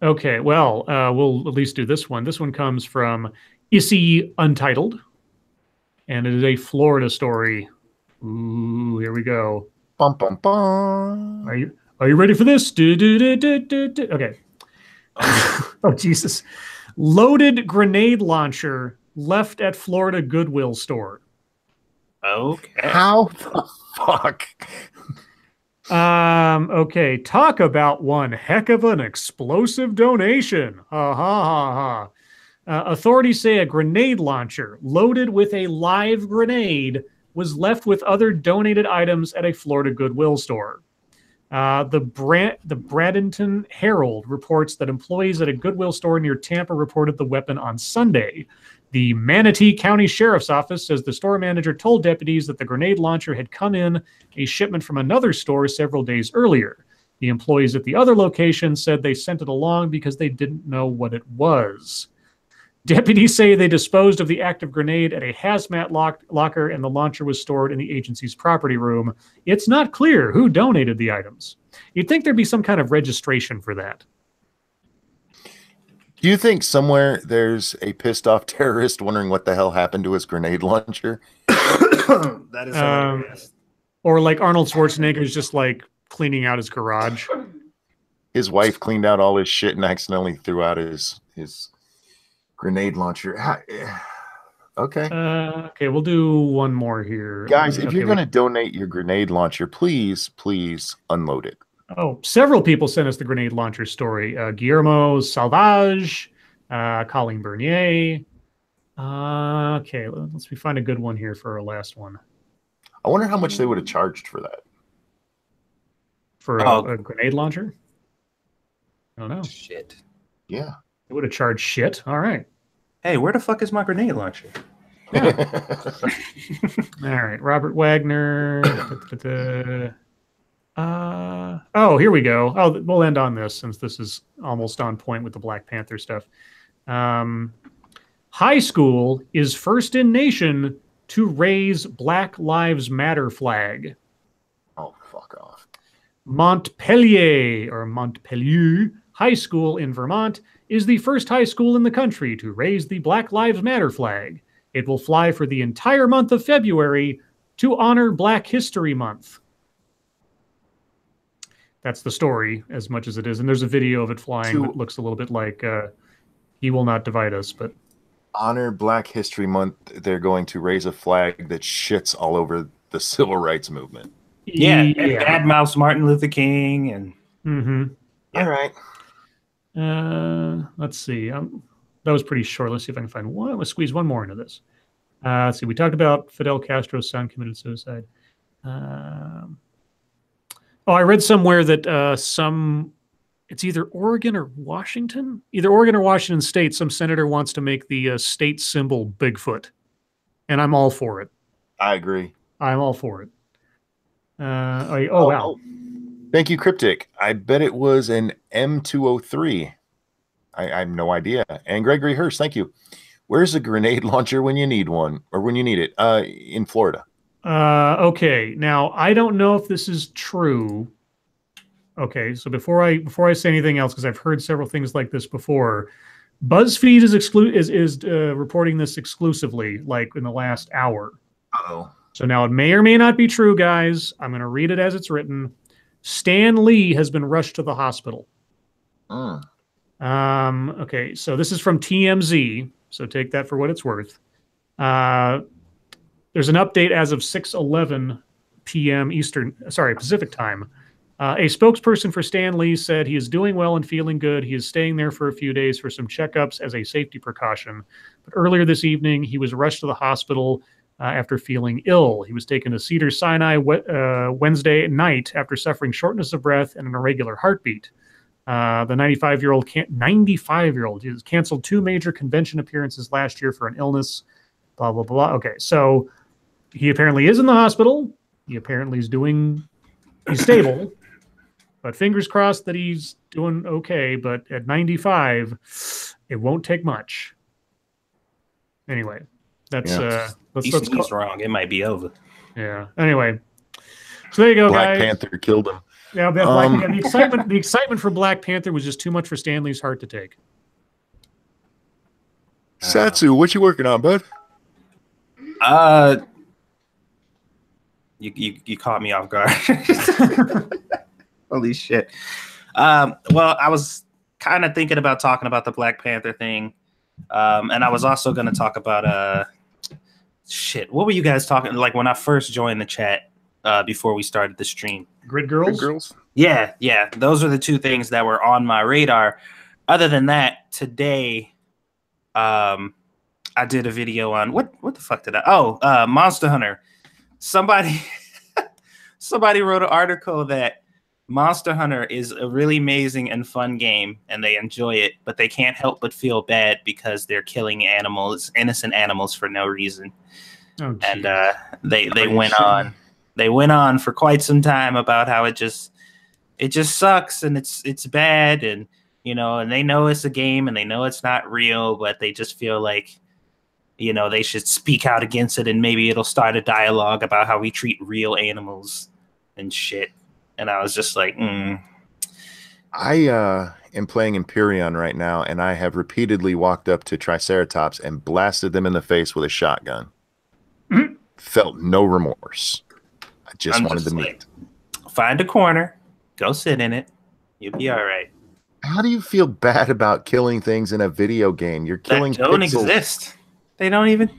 Okay, well, we'll at least do this one. This one comes from Issy Untitled, and it is a Florida story. Ooh, here we go. Bum, bum, bum. Are you ready for this? Okay. Oh, Jesus. Loaded grenade launcher left at Florida Goodwill store. Okay. How the fuck? Okay. Talk about one heck of an explosive donation. Ha ha ha ha. Authorities say a grenade launcher loaded with a live grenade was left with other donated items at a Florida Goodwill store. The Bradenton Herald reports that employees at a Goodwill store near Tampa reported the weapon on Sunday. The Manatee County Sheriff's Office says the store manager told deputies that the grenade launcher had come in a shipment from another store several days earlier. The employees at the other location said they sent it along because they didn't know what it was. Deputies say they disposed of the active grenade at a hazmat locker, and the launcher was stored in the agency's property room. It's not clear who donated the items. You'd think there'd be some kind of registration for that. Do you think somewhere there's a pissed off terrorist wondering what the hell happened to his grenade launcher? That is hilarious. Or like Arnold Schwarzenegger's just like cleaning out his garage. His wife cleaned out all his shit and accidentally threw out his grenade launcher. Okay. Okay, we'll do one more here. Guys, if okay, you're going to donate your grenade launcher, please unload it. Oh, several people sent us the grenade launcher story. Guillermo Salvage, Colleen Bernier. Okay, let's find a good one here for our last one. I wonder how much they would have charged for that. For a grenade launcher? I don't know. Shit. Yeah. They would have charged shit. All right. Hey, where the fuck is my grenade launcher? Yeah. All right. Robert Wagner. Oh, here we go. Oh, we'll end on this since this is almost on point with the Black Panther stuff. High school is first in nation to raise Black Lives Matter flag. Oh, fuck off. Montpelier High School in Vermont is the first high school in the country to raise the Black Lives Matter flag. It will fly for the entire month of February to honor Black History Month. That's the story, as much as it is. And there's a video of it flying that looks a little bit like He Will Not Divide Us. But honor Black History Month, they're going to raise a flag that shits all over the civil rights movement. Yeah. Badmouths Martin Luther King. And All right. Let's see. That was pretty short. Let's see if I can find one. Let's squeeze one more into this. Let's see. We talked about Fidel Castro's son committed suicide. I read somewhere that it's either Oregon or Washington, State. Some senator wants to make the state symbol Bigfoot, and I'm all for it. I agree. I'm all for it. Wow. Thank you, Cryptic. I bet it was an M203. I have no idea. And Gregory Hirsch, thank you. Where's a grenade launcher when you need one or when you need it? In Florida. Okay. Now I don't know if this is true. Okay, so before I say anything else, because I've heard several things like this before, BuzzFeed is reporting this exclusively, like in the last hour. Uh-oh. So now it may or may not be true, guys. I'm going to read it as it's written. Stan Lee has been rushed to the hospital. Okay, so this is from TMZ, so take that for what it's worth. There's an update as of 6:11 p.m. Pacific time. A spokesperson for Stan Lee said he is doing well and feeling good. He is staying there for a few days for some checkups as a safety precaution. But earlier this evening, he was rushed to the hospital after feeling ill. He was taken to Cedars-Sinai Wednesday night after suffering shortness of breath and an irregular heartbeat. The 95-year-old has canceled 2 major convention appearances last year for an illness. Blah, blah, blah. Okay, so he apparently is in the hospital. He apparently is he's stable. But fingers crossed that he's doing okay. But at 95, it won't take much. Anyway, that's he's wrong. It might be over. Yeah. Anyway, so there you go, Black guys. Panther killed him. Yeah, the excitement for Black Panther was just too much for Stanley's heart to take. Satsu, what you working on, bud? You caught me off guard. Holy shit. Well, I was kind of thinking about talking about the Black Panther thing. And I was also going to talk about shit. What were you guys talking like when I first joined the chat before we started the stream? Grid Girls? Grid Girls? Yeah. Those are the 2 things that were on my radar. Other than that, today I did a video on what the fuck did Monster Hunter. Somebody wrote an article that Monster Hunter is a really amazing and fun game and they enjoy it, but they can't help but feel bad because they're killing innocent animals for no reason. Oh, and they went on for quite some time about how it just sucks and it's bad, and and they know it's a game and they know it's not real, but they just feel like they should speak out against it and maybe it'll start a dialogue about how we treat real animals and shit. And I was just like, I am playing Empyrean right now, and I have repeatedly walked up to Triceratops and blasted them in the face with a shotgun. Felt no remorse. I just wanted the meat. Find a corner, go sit in it. You'll be all right. How do you feel bad about killing things in a video game? You're killing that don't pixels. Exist. They're not even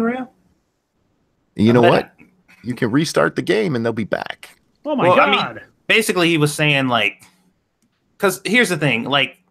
real. You know what? You can restart the game and they'll be back. Oh my God. I mean, basically he was saying because here's the thing,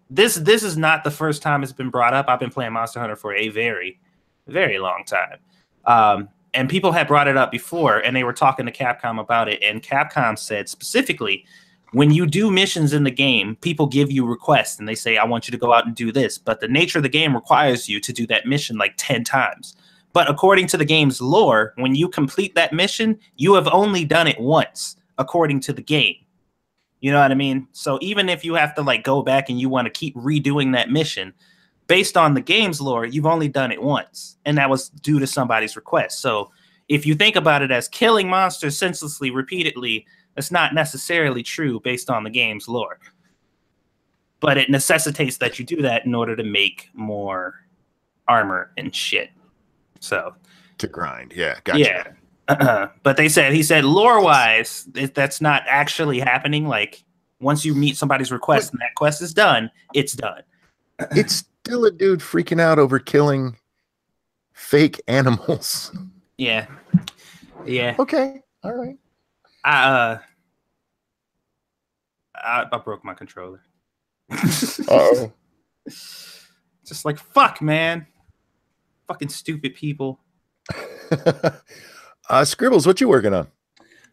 this is not the first time it's been brought up. I've been playing Monster Hunter for a very, very long time. And people had brought it up before and they were talking to Capcom about it. And Capcom said specifically, when you do missions in the game, people give you requests and they say, I want you to go out and do this. But the nature of the game requires you to do that mission 10 times. But according to the game's lore, when you complete that mission, you have only done it once, according to the game. You know what I mean? So even if you have to go back and you want to keep redoing that mission, based on the game's lore, you've only done it once. And that was due to somebody's request. So if you think about it as killing monsters senselessly, repeatedly, that's not necessarily true based on the game's lore. But it necessitates that you do that in order to make more armor and shit. So to grind. Yeah. Gotcha. Yeah. But he said lore-wise, that's not actually happening. Once you meet somebody's request and that quest is done, it's done. It's still a dude freaking out over killing fake animals. Yeah. Okay. All right. I broke my controller. Uh-oh. Just fuck, man. Fucking stupid people. Scribbles, what you working on?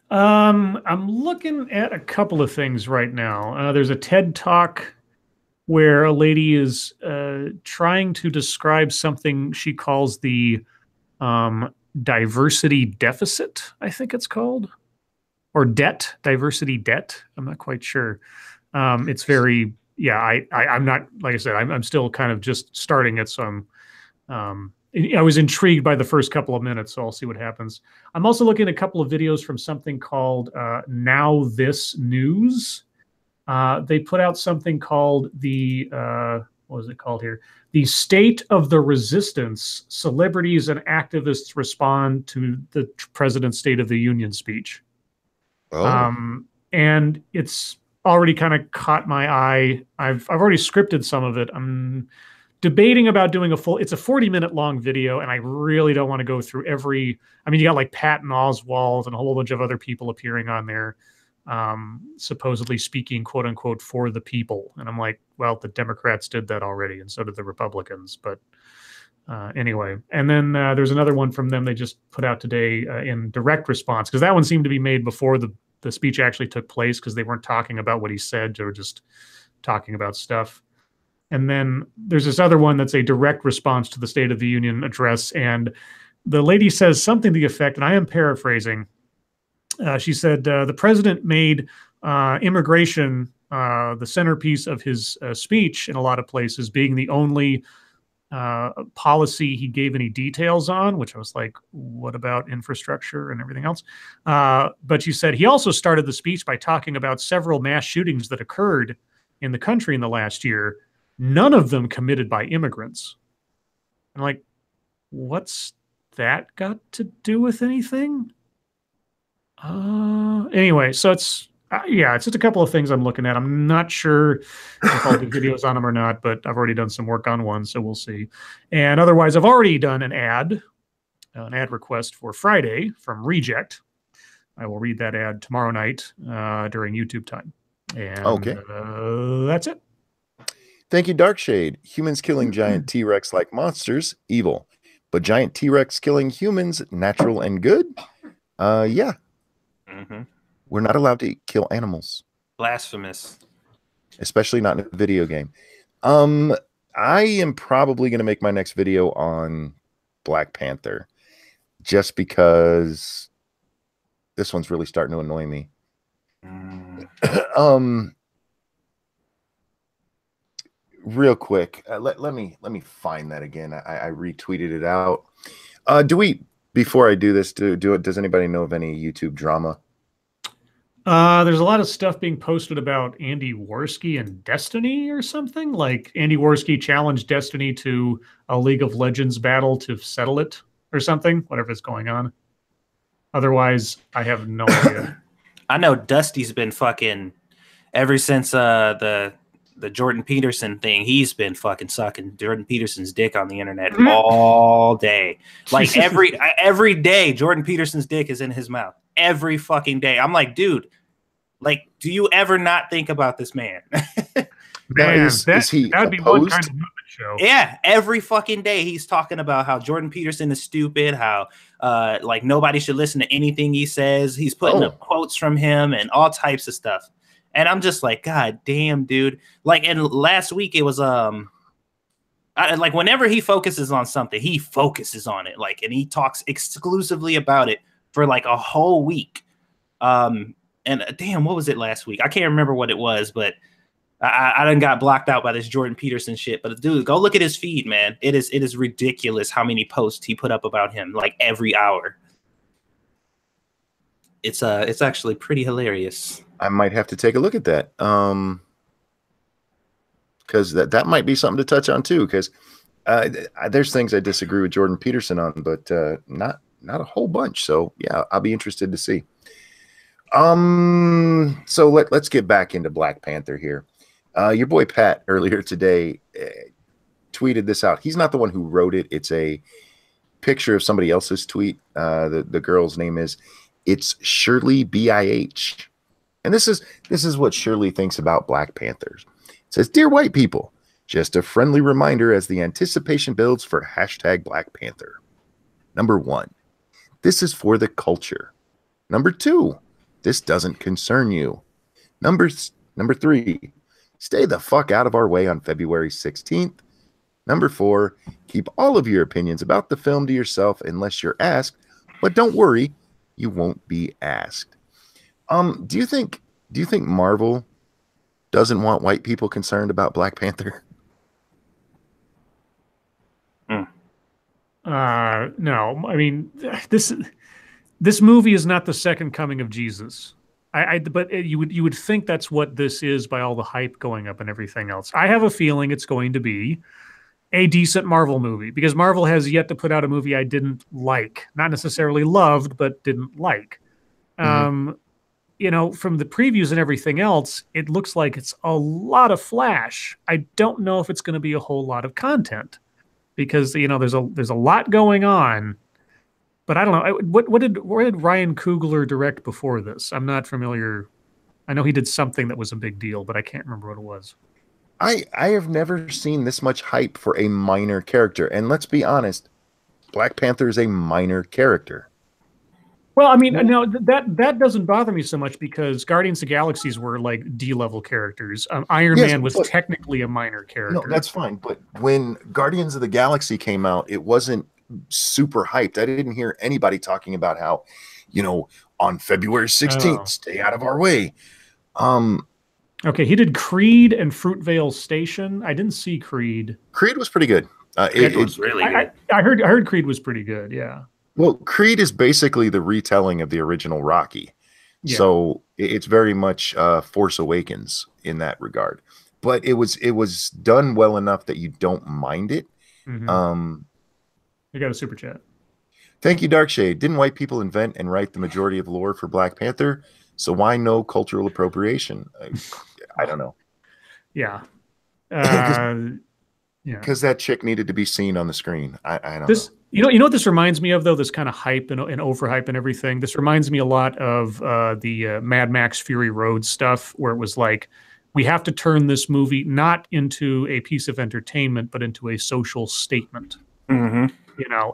I'm looking at a couple of things right now. There's a TED Talk where a lady is trying to describe something she calls the diversity deficit, I think it's called. Or diversity debt. I'm not quite sure. It's very, I'm not, like I said, I'm still kind of just starting it, so I'm I was intrigued by the first couple of minutes, so I'll see what happens. I'm also looking at a couple of videos from something called Now This News. They put out something called the what was it called here? The State of the Resistance: Celebrities and Activists Respond to the President's State of the Union speech. And it's already kind of caught my eye. I've already scripted some of it. I'm debating about doing it's a 40-minute long video, and I really don't want to go through every. I mean, you got like Patton Oswalt and a whole bunch of other people appearing on there, supposedly speaking, quote unquote, for the people. And I'm like, well, the Democrats did that already, and so did the Republicans. But anyway, and then there's another one from them they just put out today in direct response, because that one seemed to be made before the speech actually took place, because they weren't talking about what he said, they were just talking about stuff. And then there's this other one that's a direct response to the State of the Union address, and the lady says something to the effect, and I am paraphrasing. She said the president made immigration the centerpiece of his speech in a lot of places, being the only policy he gave any details on, which I was like, what about infrastructure and everything else? But she said he also started the speech by talking about several mass shootings that occurred in the country in the last year, none of them committed by immigrants. I'm like, what's that got to do with anything? Anyway, so it's just a couple of things I'm looking at. I'm not sure if I'll do videos on them or not, but I've already done some work on one, so we'll see. And otherwise, I've already done an ad request for Friday from Reject. I will read that ad tomorrow night during YouTube time. And okay, that's it. Thank you, Darkshade. Humans killing giant T-Rex like monsters, evil. But giant T-Rex killing humans, natural and good? Yeah. Mm-hmm. We're not allowed to kill animals. Blasphemous. Especially not in a video game. I am probably going to make my next video on Black Panther, just because this one's really starting to annoy me. Real quick, let me find that again. I retweeted it out. Before I do this, does anybody know of any YouTube drama? There's a lot of stuff being posted about Andy Worski and Destiny or something. Like Andy Worski challenged Destiny to a League of Legends battle to settle it or something, whatever's going on. Otherwise, I have no idea. I know Dusty's been fucking ever since the Jordan Peterson thing. He's been fucking sucking Jordan Peterson's dick on the internet all day. Like every day, Jordan Peterson's dick is in his mouth. Every fucking day. I'm like, dude, like, do you ever not think about this man? Man, is he that'd be one kind of movement show. Yeah, every fucking day he's talking about how Jordan Peterson is stupid, how like nobody should listen to anything he says. He's putting up quotes from him and all types of stuff. And I'm just like, God damn, dude. Like, and last week it was like whenever he focuses on something, he focuses on it. Like, and he talks exclusively about it for like a whole week. And damn, what was it last week? I can't remember what it was, but I done got blocked out by this Jordan Peterson shit. But dude, go look at his feed, man. It is ridiculous how many posts he put up about him, like every hour. It's actually pretty hilarious. I might have to take a look at that. Because that might be something to touch on too. Because there's things I disagree with Jordan Peterson on, but not a whole bunch. So yeah, I'll be interested to see. So let's get back into Black Panther here. Your boy Pat earlier today tweeted this out. He's not the one who wrote it. It's a picture of somebody else's tweet. The girl's name is It's Shirley BIH. And this is what Shirley thinks about Black Panthers. It says, "Dear white people, just a friendly reminder as the anticipation builds for hashtag Black Panther. Number 1, this is for the culture. Number 2, this doesn't concern you. Number 3, stay the fuck out of our way on February 16th. Number 4, keep all of your opinions about the film to yourself unless you're asked, but don't worry, you won't be asked." Do you think Marvel doesn't want white people concerned about Black Panther? No, I mean this movie is not the second coming of Jesus. But you would think that's what this is by all the hype going up and everything else. I have a feeling it's going to be a decent Marvel movie because Marvel has yet to put out a movie I didn't like, not necessarily loved, but didn't like. Um, from the previews and everything else, it looks like it's a lot of Flash. I don't know if it's going to be a whole lot of content because there's a lot going on. But I don't know. Where did Ryan Coogler direct before this? I'm not familiar. I know he did something that was a big deal, but I can't remember what it was. I have never seen this much hype for a minor character. And let's be honest, Black Panther is a minor character. Well, I mean, no, that doesn't bother me so much because Guardians of the Galaxies were like D-level characters. Iron Man was technically a minor character. No, that's fine. But when Guardians of the Galaxy came out, it wasn't super hyped. I didn't hear anybody talking about how, on February 16th, stay out of our way. Okay, he did Creed and Fruitvale Station. I didn't see Creed. Creed was pretty good. It was really good. I heard Creed was pretty good. Yeah. Well, Creed is basically the retelling of the original Rocky. Yeah. So it's very much Force Awakens in that regard. But it was done well enough that you don't mind it. Mm-hmm. You got a super chat. Thank you, Darkshade. Didn't white people invent and write the majority of lore for Black Panther? So why no cultural appropriation? I don't know. Yeah. Because that chick needed to be seen on the screen. I don't know. You know what this reminds me of, though? This kind of hype and overhype and everything. This reminds me a lot of the Mad Max Fury Road stuff, where it was like, we have to turn this movie not into a piece of entertainment, but into a social statement. Mm-hmm.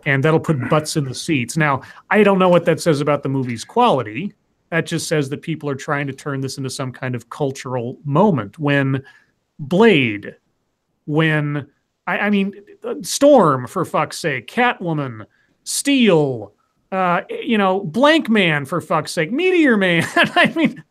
And that'll put butts in the seats. Now, I don't know what that says about the movie's quality. That just says that people are trying to turn this into some kind of cultural moment. When Blade, when Storm, for fuck's sake, Catwoman, Steel, Blank Man, for fuck's sake, Meteor Man. I mean,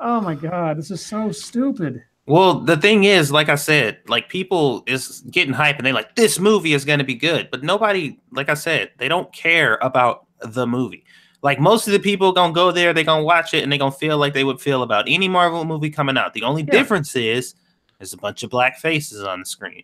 oh my God, this is so stupid. Well, the thing is, like I said, like people is getting hype and they're like, this movie is going to be good. But nobody, like I said, they don't care about the movie. Like most of the people going to go there, they're going to watch it and they're going to feel like they would feel about any Marvel movie coming out. The only difference is there's a bunch of black faces on the screen.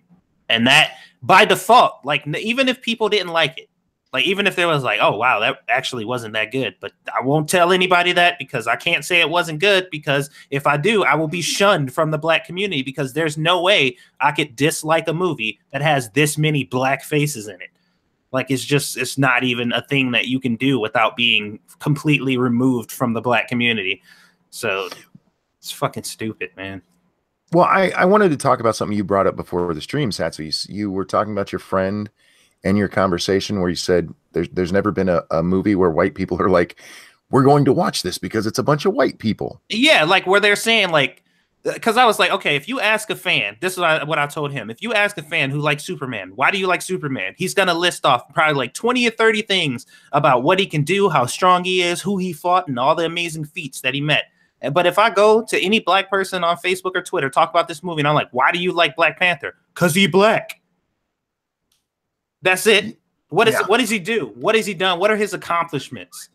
And that by default, like even if people didn't like it, like even if there was like, oh, wow, that actually wasn't that good. But I won't tell anybody that because I can't say it wasn't good, because if I do, I will be shunned from the black community because there's no way I could dislike a movie that has this many black faces in it. Like it's not even a thing that you can do without being completely removed from the black community. So it's fucking stupid, man. Well, I wanted to talk about something you brought up before the stream, Satsui. You were talking about your friend and your conversation where you said there's never been a movie where white people are like, we're going to watch this because it's a bunch of white people. Yeah, like where they're saying like, because I was like, okay, if you ask a fan, this is what I told him. If you ask a fan who likes Superman, why do you like Superman? He's going to list off probably like 20 or 30 things about what he can do, how strong he is, who he fought, and all the amazing feats that he met. But if I go to any black person on Facebook or Twitter, talk about this movie, and I'm like, why do you like Black Panther? Because he black. That's it. What does he do? What has he done? What are his accomplishments?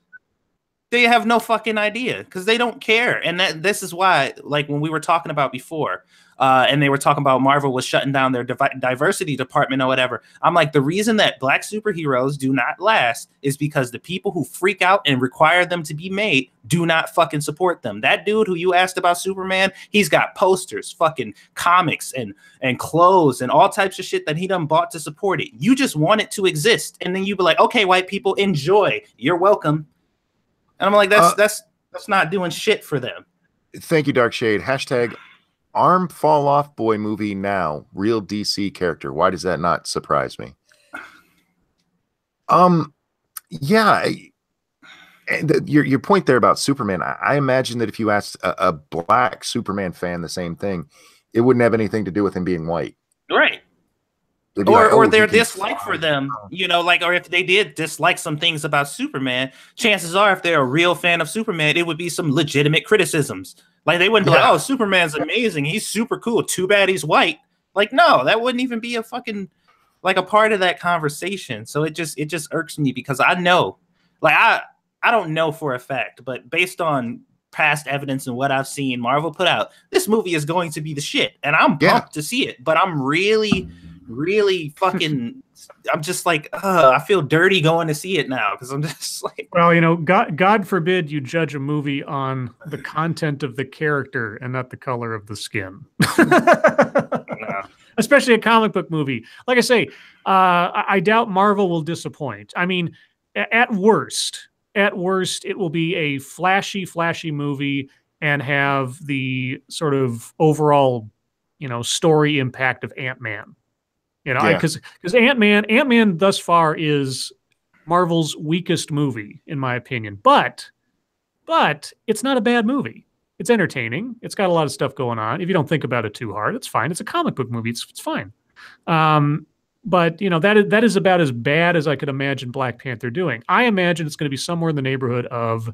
They have no fucking idea because they don't care. And this is why, like when we were talking about before, and they were talking about Marvel was shutting down their diversity department or whatever. I'm like, the reason that black superheroes do not last is because the people who freak out and require them to be made do not fucking support them. That dude who you asked about Superman, he's got posters, fucking comics and clothes and all types of shit that he done bought to support it. You just want it to exist. And then you be like, okay, white people, enjoy. You're welcome. And I'm like, that's not doing shit for them. Thank you, Darkshade. Hashtag arm fall off boy movie now. Real DC character. Why does that not surprise me? Yeah. And your point there about Superman, I imagine that if you asked a black Superman fan the same thing, it wouldn't have anything to do with him being white. Right. Or their dislike for them, like, or if they did dislike some things about Superman, chances are if they're a real fan of Superman, it would be some legitimate criticisms. Like they wouldn't be like, oh, Superman's amazing. He's super cool. Too bad he's white. Like, no, that wouldn't even be a fucking like a part of that conversation. So it just irks me because I know, like I don't know for a fact, but based on past evidence and what I've seen Marvel put out, this movie is going to be the shit, and I'm pumped to see it. But I'm really, really fucking. I'm just like, I feel dirty going to see it now because I'm just like, well, you know, God forbid you judge a movie on the content of the character and not the color of the skin. Especially a comic book movie. Like I say, I doubt Marvel will disappoint. I mean, at worst, it will be a flashy movie and have the sort of overall, you know, story impact of Ant-Man. You know, because Ant-Man thus far is Marvel's weakest movie, in my opinion. But it's not a bad movie. It's entertaining. It's got a lot of stuff going on. If you don't think about it too hard, it's fine. It's a comic book movie. It's fine. But you know, that is about as bad as I could imagine Black Panther doing. I imagine it's going to be somewhere in the neighborhood of,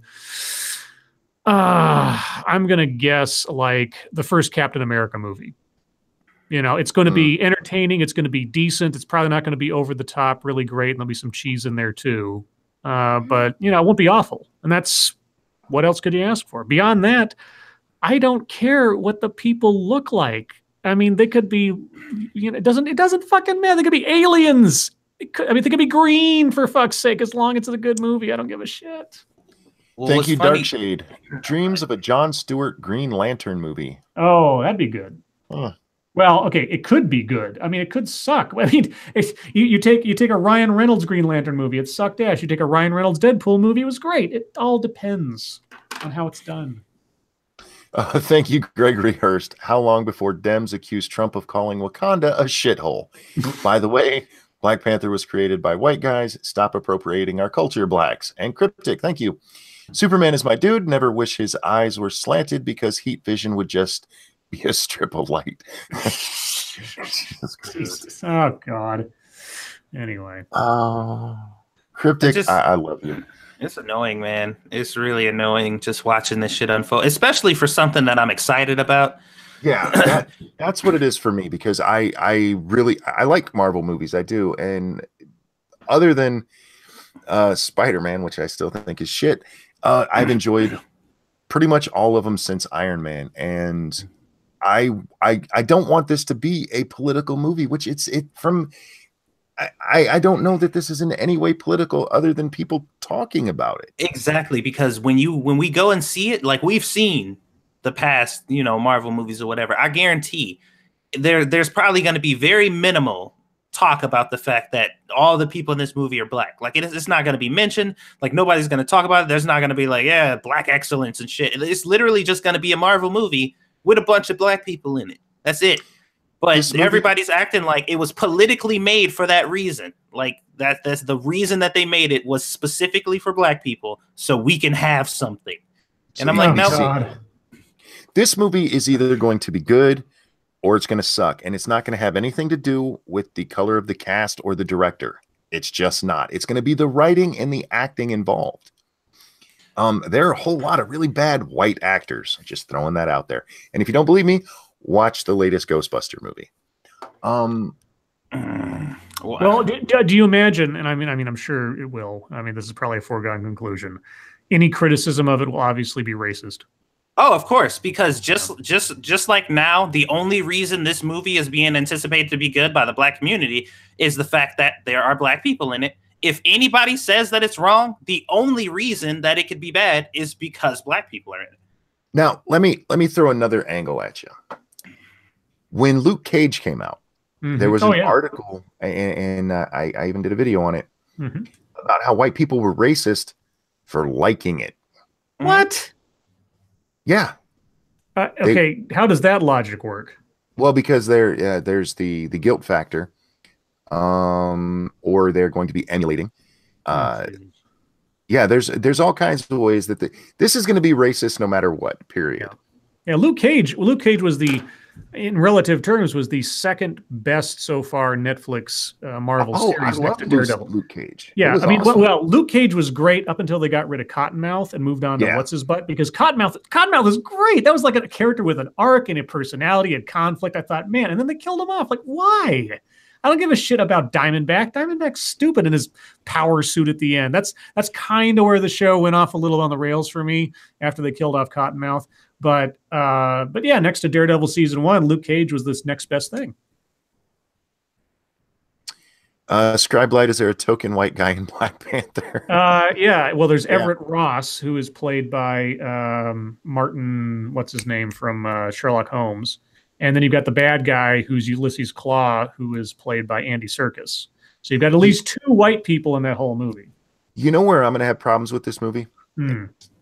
I'm going to guess like the first Captain America movie. You know, it's going to be entertaining. It's going to be decent. It's probably not going to be over the top, really great. And there'll be some cheese in there too. But you know, it won't be awful. And that's, what else could you ask for? Beyond that, I don't care what the people look like. I mean, they could be, you know, it doesn't fucking matter. They could be aliens. They could be green, for fuck's sake, as long as it's a good movie. I don't give a shit. Well, thank you, Darkshade. Dreams of a Jon Stewart Green Lantern movie. Oh, that'd be good. Huh. Well, okay, it could be good. I mean, it could suck. I mean, you take a Ryan Reynolds Green Lantern movie, it sucked ass. You take a Ryan Reynolds Deadpool movie, it was great. It all depends on how it's done. Thank you, Gregory Hurst. How long before Dems accused Trump of calling Wakanda a shithole? By the way, Black Panther was created by white guys. Stop appropriating our culture, blacks. And Cryptic, thank you. Superman is my dude. Never wish his eyes were slanted because heat vision would just be a strip of light. Jesus. Oh God. Anyway. Cryptic, I love you. It's annoying, man. It's really annoying just watching this shit unfold, especially for something that I'm excited about. Yeah, that's what it is for me, because I like Marvel movies. I do. And other than Spider-Man, which I still think is shit, I've enjoyed pretty much all of them since Iron Man. And I don't want this to be a political movie, which I don't know that this is in any way political other than people talking about it. Exactly, because when we go and see it, like we've seen the past, you know, Marvel movies or whatever, I guarantee there's probably going to be very minimal talk about the fact that all the people in this movie are black. Like it's not going to be mentioned. Like nobody's going to talk about it. There's not going to be like, yeah, black excellence and shit. It's literally just going to be a Marvel movie with a bunch of black people in it. That's it. But everybody's acting like it was politically made for that reason. Like that's the reason that they made it, was specifically for black people, so we can have something. And I'm like, no. This movie is either going to be good or it's going to suck. And it's not going to have anything to do with the color of the cast or the director. It's just not. It's going to be the writing and the acting involved. There are a whole lot of really bad white actors. Just throwing that out there. And if you don't believe me, watch the latest Ghostbuster movie. Well, do you imagine? And I mean, I'm sure it will. I mean, this is probably a foregone conclusion. Any criticism of it will obviously be racist. Oh, of course, because just like now, the only reason this movie is being anticipated to be good by the black community is the fact that there are black people in it. If anybody says that it's wrong, the only reason that it could be bad is because black people are in it. Now, let me throw another angle at you. When Luke Cage came out, there was an article, and I even did a video on it, about how white people were racist for liking it. What? Yeah. Okay, how does that logic work? Well, because there's the guilt factor, or they're going to be emulating. Yeah, there's all kinds of ways that this is going to be racist no matter what. Period. Yeah, Luke Cage was in relative terms, was the second best so far Netflix Marvel series next to Daredevil. Luke Cage. Yeah, I mean, awesome. well, Luke Cage was great up until they got rid of Cottonmouth and moved on to What's His Butt, because Cottonmouth is great. That was like a character with an arc and a personality and conflict. I thought, man, and then they killed him off. Like, why? I don't give a shit about Diamondback. Diamondback's stupid in his power suit at the end. That's kind of where the show went off a little on the rails for me after they killed off Cottonmouth. But yeah, next to Daredevil season 1, Luke Cage was this next best thing. Scribe Light, is there a token white guy in Black Panther? Yeah, well, there's Everett Ross, who is played by Martin, what's his name, from Sherlock Holmes. And then you've got the bad guy, who's Ulysses Claw, who is played by Andy Serkis. So you've got at least 2 white people in that whole movie. You know where I'm going to have problems with this movie?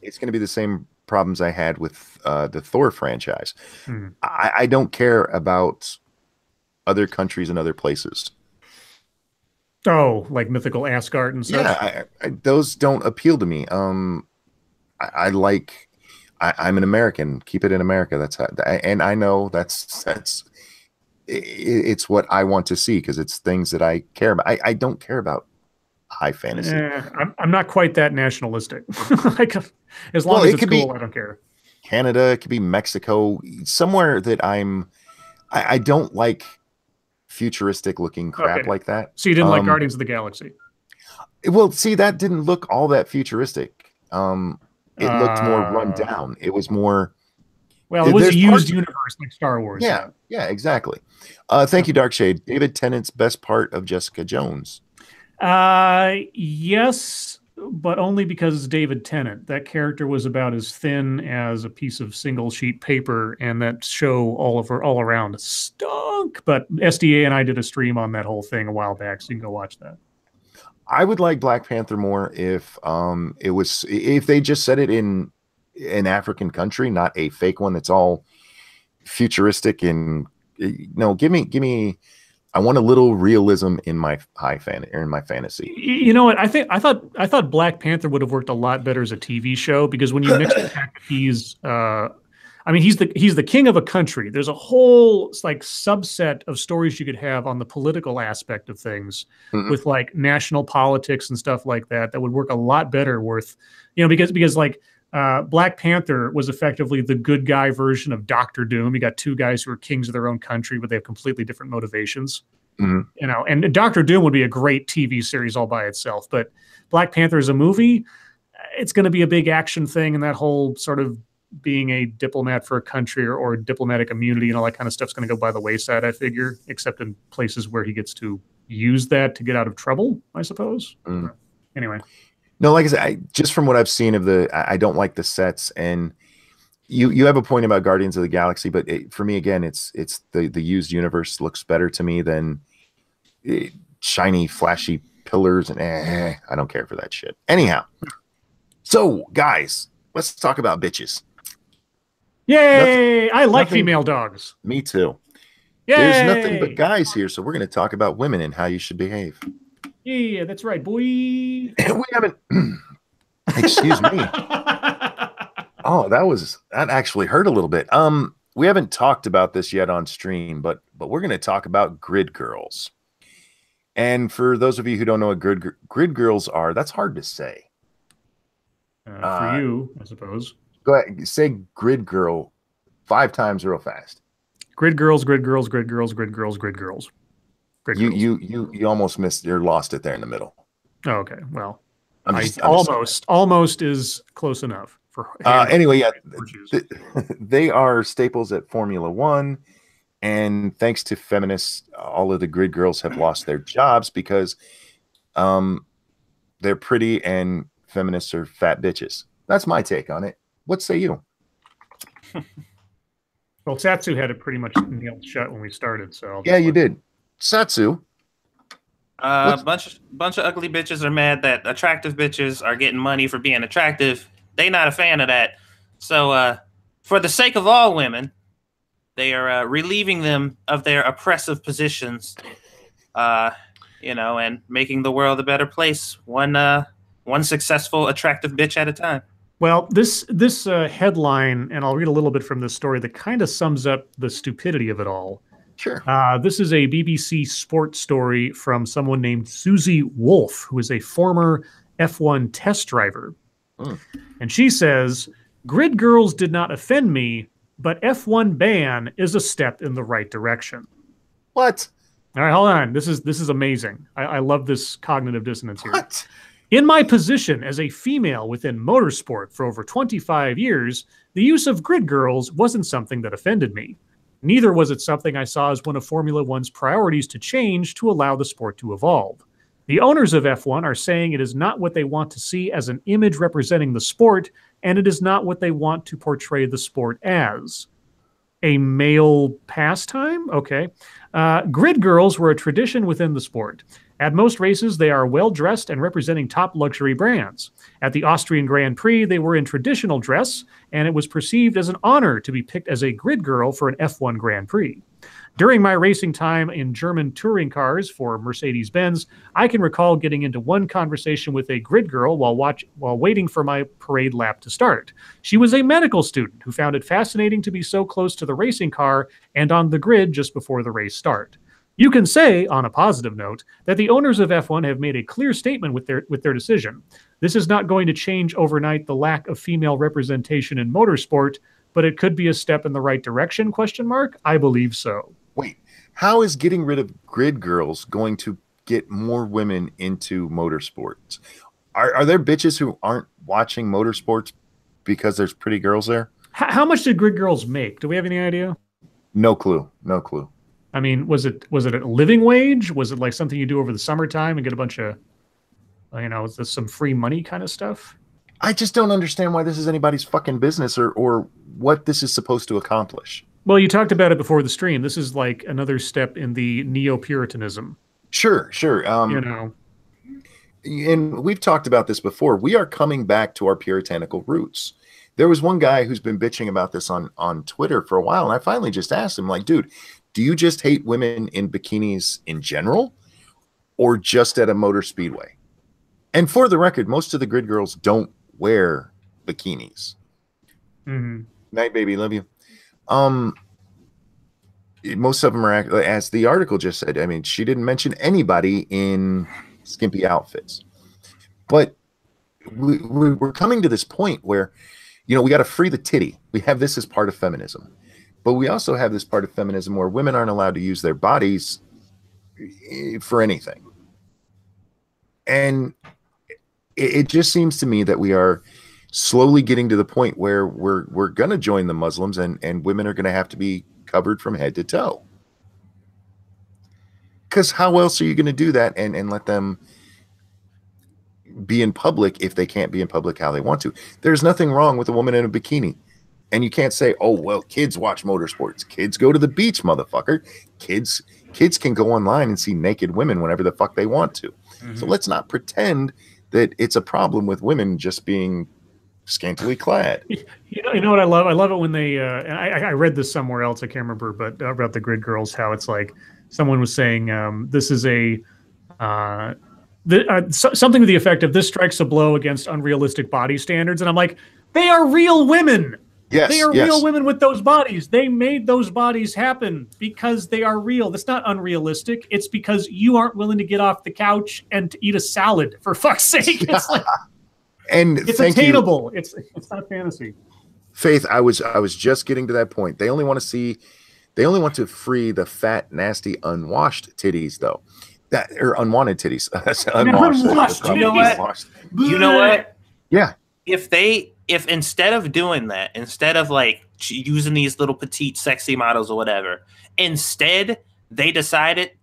It's going to be the same problems I had with the Thor franchise. I don't care about other countries and other places. Oh, like mythical Asgard and such? Yeah, those don't appeal to me. I like... I'm an American. Keep it in America. That's how, and I know it's what I want to see because it's things that I care about. I don't care about high fantasy. I'm not quite that nationalistic. Like, as long as it's cool, I don't care. Canada, it could be Mexico, somewhere that I don't like futuristic looking crap like that. So you didn't like Guardians of the Galaxy? Well, see, that didn't look all that futuristic. It looked more run down. It was more... Well, it was a used universe like Star Wars. Yeah, exactly. Thank you, Darkshade. David Tennant's best part of Jessica Jones. Yes, but only because it's David Tennant. That character was about as thin as a piece of single sheet paper, and that show all around stunk. But SDA and I did a stream on that whole thing a while back, so you can go watch that. I would like Black Panther more if if they just set it in an African country, not a fake one that's all futuristic and give me I want a little realism in my fantasy. You know what? I thought Black Panther would have worked a lot better as a TV show because when you mix the fact that he's the king of a country. There's a whole like subset of stories you could have on the political aspect of things with like national politics and stuff like that would work a lot better because like Black Panther was effectively the good guy version of Doctor Doom. You got 2 guys who are kings of their own country, but they have completely different motivations. And Doctor Doom would be a great TV series all by itself, but Black Panther is a movie. It's going to be a big action thing, and that whole sort of being a diplomat for a country or diplomatic immunity and all that kind of stuff's going to go by the wayside, I figure, except in places where he gets to use that to get out of trouble, I suppose. Anyway. No, like I said, just from what I've seen of I don't like the sets, and you have a point about Guardians of the Galaxy, but for me, again, it's the used universe looks better to me than shiny, flashy pillars, and I don't care for that shit. Anyhow, so guys, let's talk about bitches. Yay! I like female dogs. Me too. Yay! There's nothing but guys here, so we're going to talk about women and how you should behave. Yeah, that's right, boy. We haven't... Excuse me. Oh, that actually hurt a little bit. We haven't talked about this yet on stream, but we're going to talk about grid girls. And for those of you who don't know what grid girls are, that's hard to say. For you, I suppose. Go ahead, say grid girl 5 times real fast. Grid girls, grid girls, grid girls, grid girls, grid girls. Grid girls. You almost missed. You're lost it there in the middle. Oh, okay. Well, almost is close enough for. Anyway, yeah, they are staples at Formula One, and thanks to feminists, all of the grid girls have lost their jobs because, they're pretty and feminists are fat bitches. That's my take on it. What say you? Well, Satsu had it pretty much nailed shut when we started. So yeah, you did. Satsu. Bunch of ugly bitches are mad that attractive bitches are getting money for being attractive. They not a fan of that. So for the sake of all women, they are relieving them of their oppressive positions, and making the world a better place, one successful attractive bitch at a time. Well, this headline, and I'll read a little bit from this story that kind of sums up the stupidity of it all. Sure. This is a BBC sports story from someone named Susie Wolf, who is a former F1 test driver. And she says, "Grid girls did not offend me, but F1 ban is a step in the right direction." What? All right, hold on. This is amazing. I love this cognitive dissonance here. What? In my position as a female within motorsport for over 25 years, the use of grid girls wasn't something that offended me. Neither was it something I saw as one of Formula One's priorities to change to allow the sport to evolve. The owners of F1 are saying it is not what they want to see as an image representing the sport, and it is not what they want to portray the sport as. A male pastime? Okay. Grid girls were a tradition within the sport. At most races, they are well-dressed and representing top luxury brands. At the Austrian Grand Prix, they were in traditional dress, and it was perceived as an honor to be picked as a grid girl for an F1 Grand Prix. During my racing time in German touring cars for Mercedes-Benz, I can recall getting into one conversation with a grid girl while waiting for my parade lap to start. She was a medical student who found it fascinating to be so close to the racing car and on the grid just before the race start. You can say, on a positive note, that the owners of F1 have made a clear statement with their decision. This is not going to change overnight the lack of female representation in motorsport, but it could be a step in the right direction, ? I believe so. Wait, how is getting rid of grid girls going to get more women into motorsports? Are there bitches who aren't watching motorsports because there's pretty girls there? How much did grid girls make? Do we have any idea? No clue. No clue. I mean, was it a living wage? Was it like something you do over the summertime and get a bunch of, is this some free money kind of stuff? I just don't understand why this is anybody's fucking business or what this is supposed to accomplish. Well, you talked about it before the stream. This is like another step in the neo-Puritanism. Sure. And we've talked about this before. We are coming back to our puritanical roots. There was one guy who's been bitching about this on Twitter for a while, and I finally just asked him, like, dude, do you just hate women in bikinis in general or just at a motor speedway? And for the record, most of the grid girls don't wear bikinis. Mm-hmm. Night, baby, love you. Most of them are, as the article just said, I mean, she didn't mention anybody in skimpy outfits. But we're coming to this point where, we got to free the titty. We have this as part of feminism. But we also have this part of feminism where women aren't allowed to use their bodies for anything. And it just seems to me that we are slowly getting to the point where we're going to join the Muslims and women are going to have to be covered from head to toe. Because how else are you going to do that and let them be in public if they can't be in public how they want to? There's nothing wrong with a woman in a bikini. And you can't say, oh, well, kids watch motorsports. Kids go to the beach, motherfucker. Kids can go online and see naked women whenever the fuck they want to. Mm-hmm. So let's not pretend that it's a problem with women just being scantily clad. You know what I love? I love it when they, and I read this somewhere else, I can't remember, but about the grid girls, how it's like someone was saying this is something to the effect of this strikes a blow against unrealistic body standards. And I'm like, they are real women. Yes, they are real women with those bodies. They made those bodies happen because they are real. That's not unrealistic. It's because you aren't willing to get off the couch and to eat a salad, for fuck's sake. It's like, and it's attainable. It's not fantasy. Faith, I was just getting to that point. They only want to free the fat, nasty, unwashed titties, though. That or unwanted titties. Unwashed. You know what? Yeah. If instead of doing that, instead of like using these little petite sexy models or whatever, instead they decided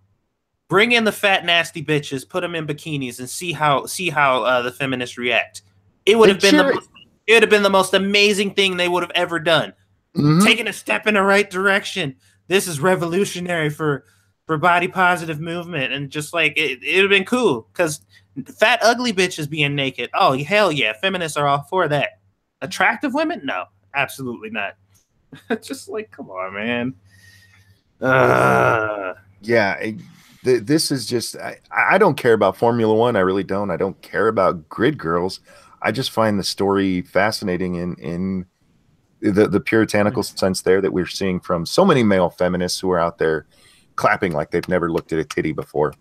bring in the fat nasty bitches, put them in bikinis, and see how the feminists react. It would have been the most amazing thing they would have ever done. Mm-hmm. Taking a step in the right direction. This is revolutionary for body positive movement, and just like it would have been cool because fat ugly bitches being naked. Oh hell yeah, feminists are all for that. Attractive women? No, absolutely not. Just like, come on, man. Yeah, this is just, I don't care about Formula One. I really don't. I don't care about grid girls. I just find the story fascinating in the puritanical sense there that we're seeing from so many male feminists who are out there clapping like they've never looked at a titty before.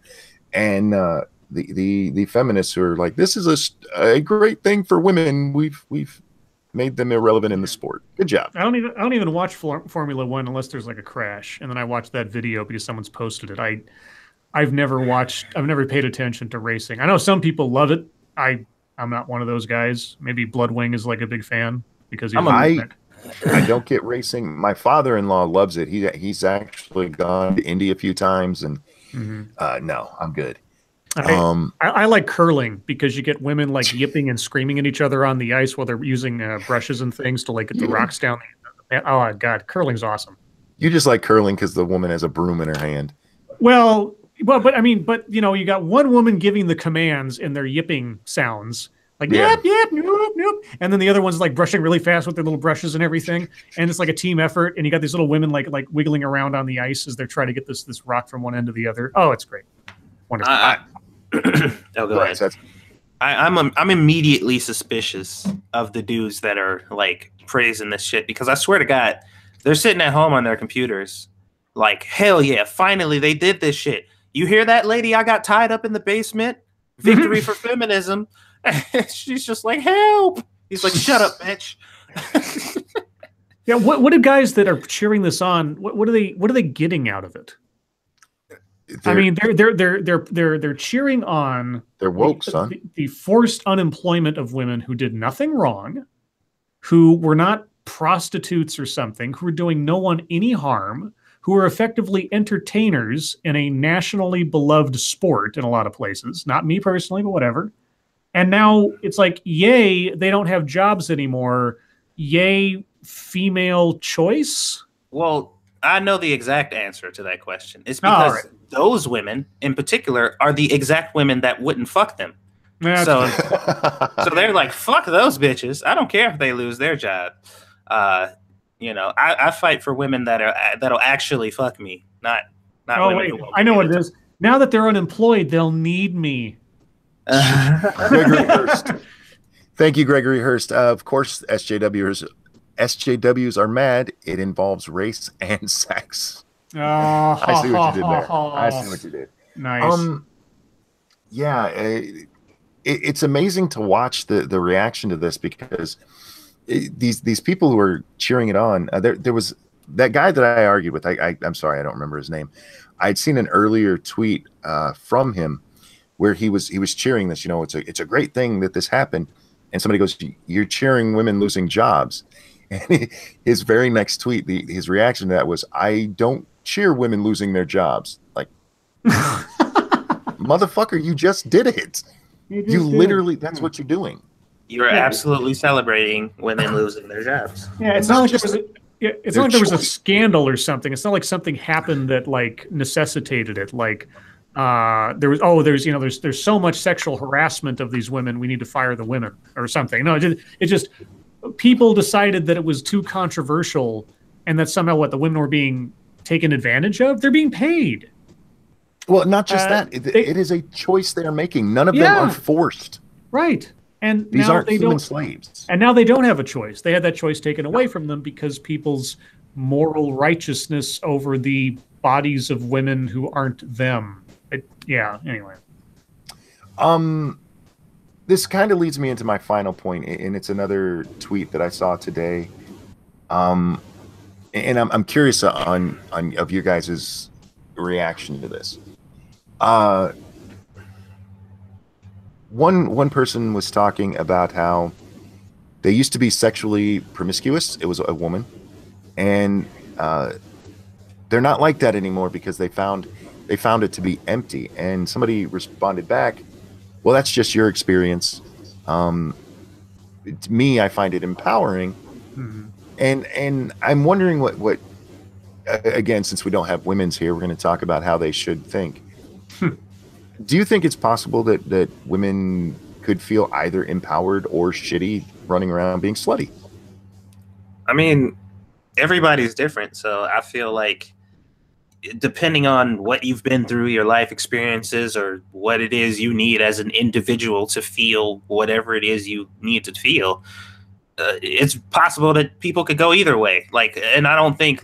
And the feminists who are like, this is a great thing for women. We've made them irrelevant in the sport. Good job. I don't even watch Formula One unless there's like a crash, and then I watch that video because someone's posted it. I've never paid attention to racing. I know some people love it. I'm not one of those guys. Maybe Bloodwing is like a big fan because he's I don't get racing. My father-in-law loves it. He's actually gone to Indy a few times, and no, I'm good. I like curling because you get women like yipping and screaming at each other on the ice while they're using brushes and things to like get the rocks down. Oh God, curling's awesome. You just like curling because the woman has a broom in her hand. Well, but I mean, but you know, you got one woman giving the commands and their yipping sounds. Like yep, nope, nope, and then the other one's like brushing really fast with their little brushes and everything, and it's like a team effort. And you got these little women like wiggling around on the ice as they're trying to get this rock from one end to the other. Oh, it's great, wonderful. Go ahead. I'm immediately suspicious of the dudes that are like praising this shit because I swear to God, they're sitting at home on their computers, like hell yeah, finally they did this shit. You hear that, lady? I got tied up in the basement. Victory for feminism. She's just like, help. He's like, shut up, bitch. Yeah, what do guys that are cheering this on? What are they getting out of it? I mean, they're cheering on. They're woke, son. The forced unemployment of women who did nothing wrong, who were not prostitutes or something, who were doing no one any harm, who are effectively entertainers in a nationally beloved sport in a lot of places. Not me personally, but whatever. And now it's like, yay, they don't have jobs anymore. Yay, female choice. Well, I know the exact answer to that question. It's because those women in particular are the exact women that wouldn't fuck them. So they're like, fuck those bitches. I don't care if they lose their job. You know, I fight for women that'll actually fuck me, not women. Wait, I know what it is. Now that they're unemployed, they'll need me. Gregory Hurst. Thank you, Gregory Hurst. Of course, SJWs are mad. It involves race and sex. I see what you did there. I see what you did. Nice. Yeah, it's amazing to watch the reaction to this because these people who are cheering it on. There was that guy that I argued with. I'm sorry, I don't remember his name. I'd seen an earlier tweet from him where he was cheering this. You know, it's a great thing that this happened. And somebody goes, "You're cheering women losing jobs." And his very next tweet, his reaction to that was, "I don't cheer women losing their jobs." Like, motherfucker, you just did it. You literally, that's what you're doing. You're absolutely celebrating women losing their jobs. Yeah, it's not like there was a scandal or something. It's not like something happened that like necessitated it. Like there's so much sexual harassment of these women, we need to fire the women or something. No, it just people decided that it was too controversial and that somehow the women were being taken advantage of. They're being paid. Well, not just that. It is a choice they are making. None of them are forced. Right. And these now aren't human slaves. And now they don't have a choice. They had that choice taken away from them because people's moral righteousness over the bodies of women who aren't them. Anyway. This kind of leads me into my final point, and it's another tweet that I saw today. And I'm curious of your guys' reaction to this. One person was talking about how they used to be sexually promiscuous. It was a woman, and they're not like that anymore because they found it to be empty. And somebody responded back, "Well, that's just your experience. To me, I find it empowering." Mm-hmm. And I'm wondering what again, since we don't have women's here, we're going to talk about how they should think. Do you think it's possible that women could feel either empowered or shitty running around being slutty? I mean, everybody's different, so I feel like depending on what you've been through, your life experiences, or what it is you need as an individual to feel whatever it is you need to feel, it's possible that people could go either way. Like, and I don't think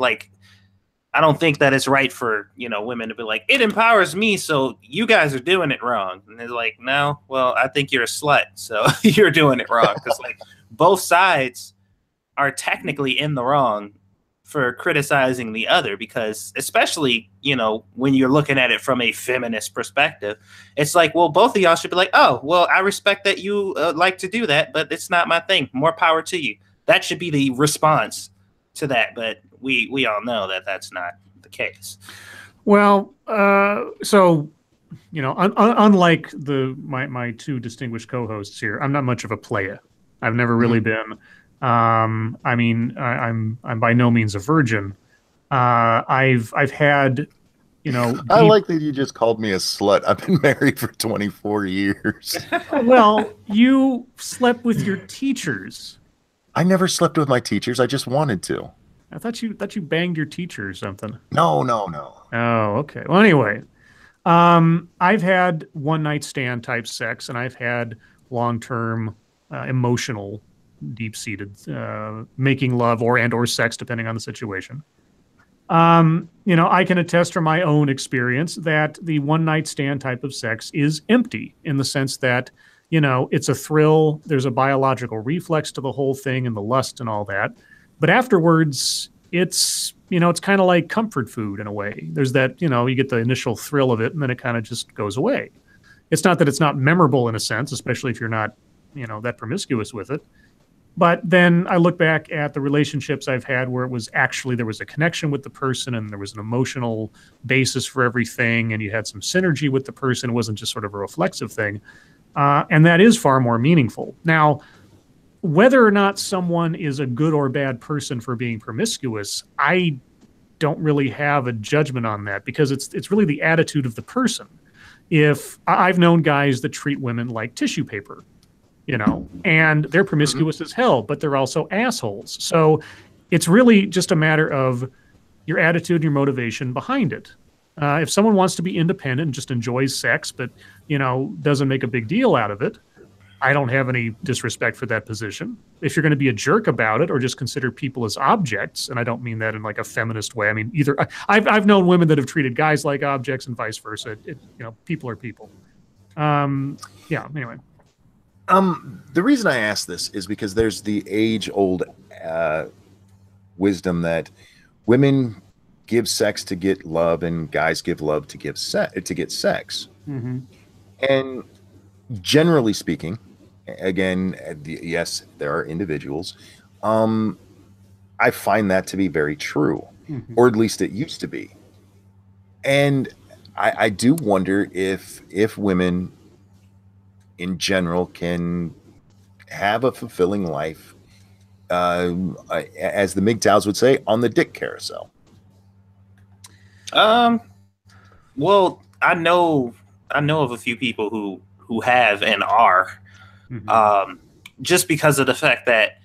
that it's right for, women to be like, it empowers me, so you guys are doing it wrong. And they're like, no, well, I think you're a slut, so you're doing it wrong. Because like both sides are technically in the wrong for criticizing the other, because especially, you know, when you're looking at it from a feminist perspective, it's like, well, both of y'all should be like, oh, well, I respect that you like to do that, but it's not my thing. More power to you. That should be the response to that. But we all know that that's not the case. Well, so, you know, unlike my two distinguished co-hosts here, I'm not much of a player. I've never really been. I mean, I'm by no means a virgin. I've had, you know, I like that you just called me a slut. I've been married for 24 years. Well, you slept with your teachers. I never slept with my teachers. I just wanted to. I thought you banged your teacher or something. No. Oh, okay. Well, anyway, I've had one night stand type sex, and I've had long-term emotional, deep-seated making love or sex, depending on the situation. You know, I can attest from my own experience that the one night stand type of sex is empty, in the sense that, you know, it's a thrill. There's a biological reflex to the whole thing and the lust and all that. But afterwards, it's, you know, it's kind of like comfort food in a way. There's that, you know, you get the initial thrill of it and then it kind of just goes away. It's not that it's not memorable in a sense, especially if you're not, you know, that promiscuous with it. But then I look back at the relationships I've had where it was actually, there was a connection with the person and there was an emotional basis for everything, and you had some synergy with the person. It wasn't just sort of a reflexive thing. And that is far more meaningful. Now, whether or not someone is a good or bad person for being promiscuous, I don't really have a judgment on that, because it's really the attitude of the person. If I've known guys that treat women like tissue paper, you know, and they're promiscuous as hell, but they're also assholes. So it's really just a matter of your attitude and your motivation behind it. If someone wants to be independent and just enjoys sex, but, you know, doesn't make a big deal out of it, I don't have any disrespect for that position. If you're going to be a jerk about it or just consider people as objects, and I don't mean that in like a feminist way. I mean, either I've known women that have treated guys like objects and vice versa. You know, people are people. Yeah. Anyway. The reason I ask this is because there's the age-old wisdom that women give sex to get love and guys give love to get sex. Mm-hmm. And generally speaking, again, yes, there are individuals. I find that to be very true, or at least it used to be. And I do wonder if women in general can have a fulfilling life, as the MGTOWs would say, on the dick carousel. Well, I know of a few people who have and are, just because of the fact that,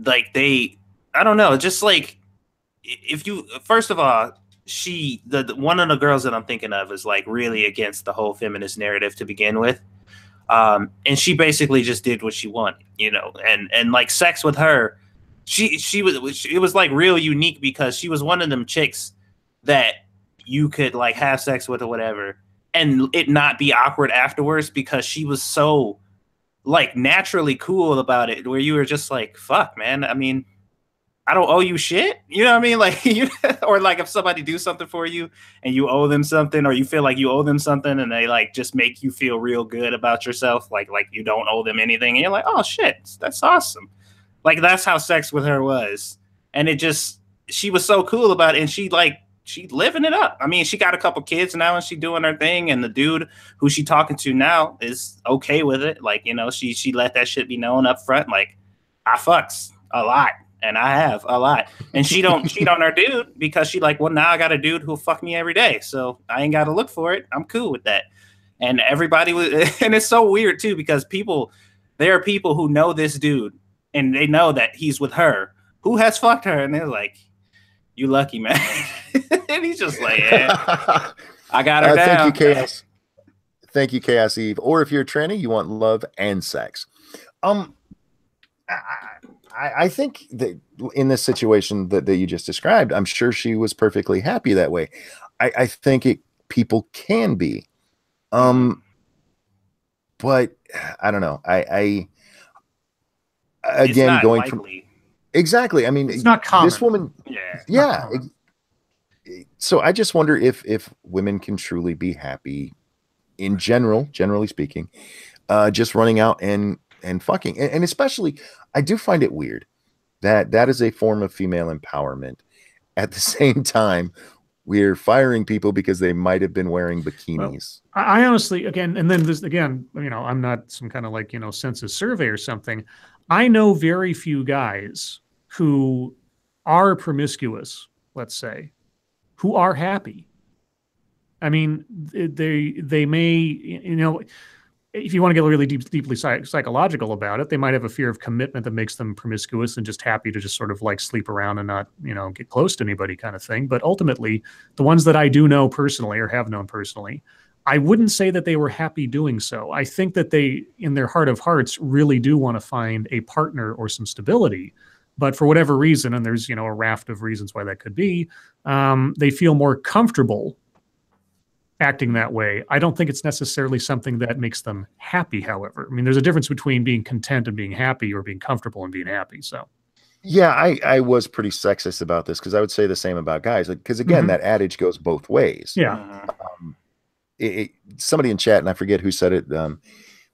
like, I don't know, just like, if you, first of all, the one of the girls that I'm thinking of is like really against the whole feminist narrative to begin with. And she basically just did what she wanted, you know, and like sex with her, it was like real unique, because she was one of them chicks that you could like have sex with or whatever and it not be awkward afterwards, because she was so like naturally cool about it, where you were just like, fuck, man, I mean, I don't owe you shit. You know what I mean? Like, or like if somebody do something for you and you owe them something, or you feel like you owe them something and they like just make you feel real good about yourself. Like you don't owe them anything. And you're like, oh shit, that's awesome. Like that's how sex with her was. And she was so cool about it. And she living it up. I mean, she got a couple kids now and she doing her thing. And the dude who she talking to now is okay with it. Like, you know, she let that shit be known up front. Like, I fucks a lot. And I have a lot. And she don't cheat on her dude, because she like, well, now I got a dude who'll fuck me every day. So I ain't got to look for it. I'm cool with that. And everybody and it's so weird too, because there are people who know this dude and they know that he's with her, who has fucked her. And they're like, you lucky, man. And he's just like, yeah, I got her down. Thank you, Chaos. Thank you, Chaos Eve. Or if you're a tranny, you want love and sex. I think that in this situation that you just described, I'm sure she was perfectly happy that way. I think people can be, but I don't know. Again, going likely. Exactly. I mean, It's not common. This woman, yeah. So I just wonder if women can truly be happy in generally speaking, just running out and fucking, and especially, I do find it weird that is a form of female empowerment. At the same time, we're firing people because they might have been wearing bikinis. Well, I honestly, again, and then this again, I'm not some kind of like, census survey or something. I know very few guys who are promiscuous, let's say, who are happy. I mean, they may, if you want to get really deeply psychological about it, they might have a fear of commitment that makes them promiscuous and just happy to just sort of like sleep around and not, get close to anybody kind of thing. But ultimately, the ones that I do know personally or have known personally, I wouldn't say that they were happy doing so. I think that they, in their heart of hearts, really do want to find a partner or some stability. But for whatever reason, and there's, a raft of reasons why that could be, they feel more comfortable acting that way. I don't think it's necessarily something that makes them happy, however. I mean, there's a difference between being content and being happy, or being comfortable and being happy. So yeah, I was pretty sexist about this, because I would say the same about guys, because again, that adage goes both ways. Yeah. Somebody in chat, and I forget who said it, but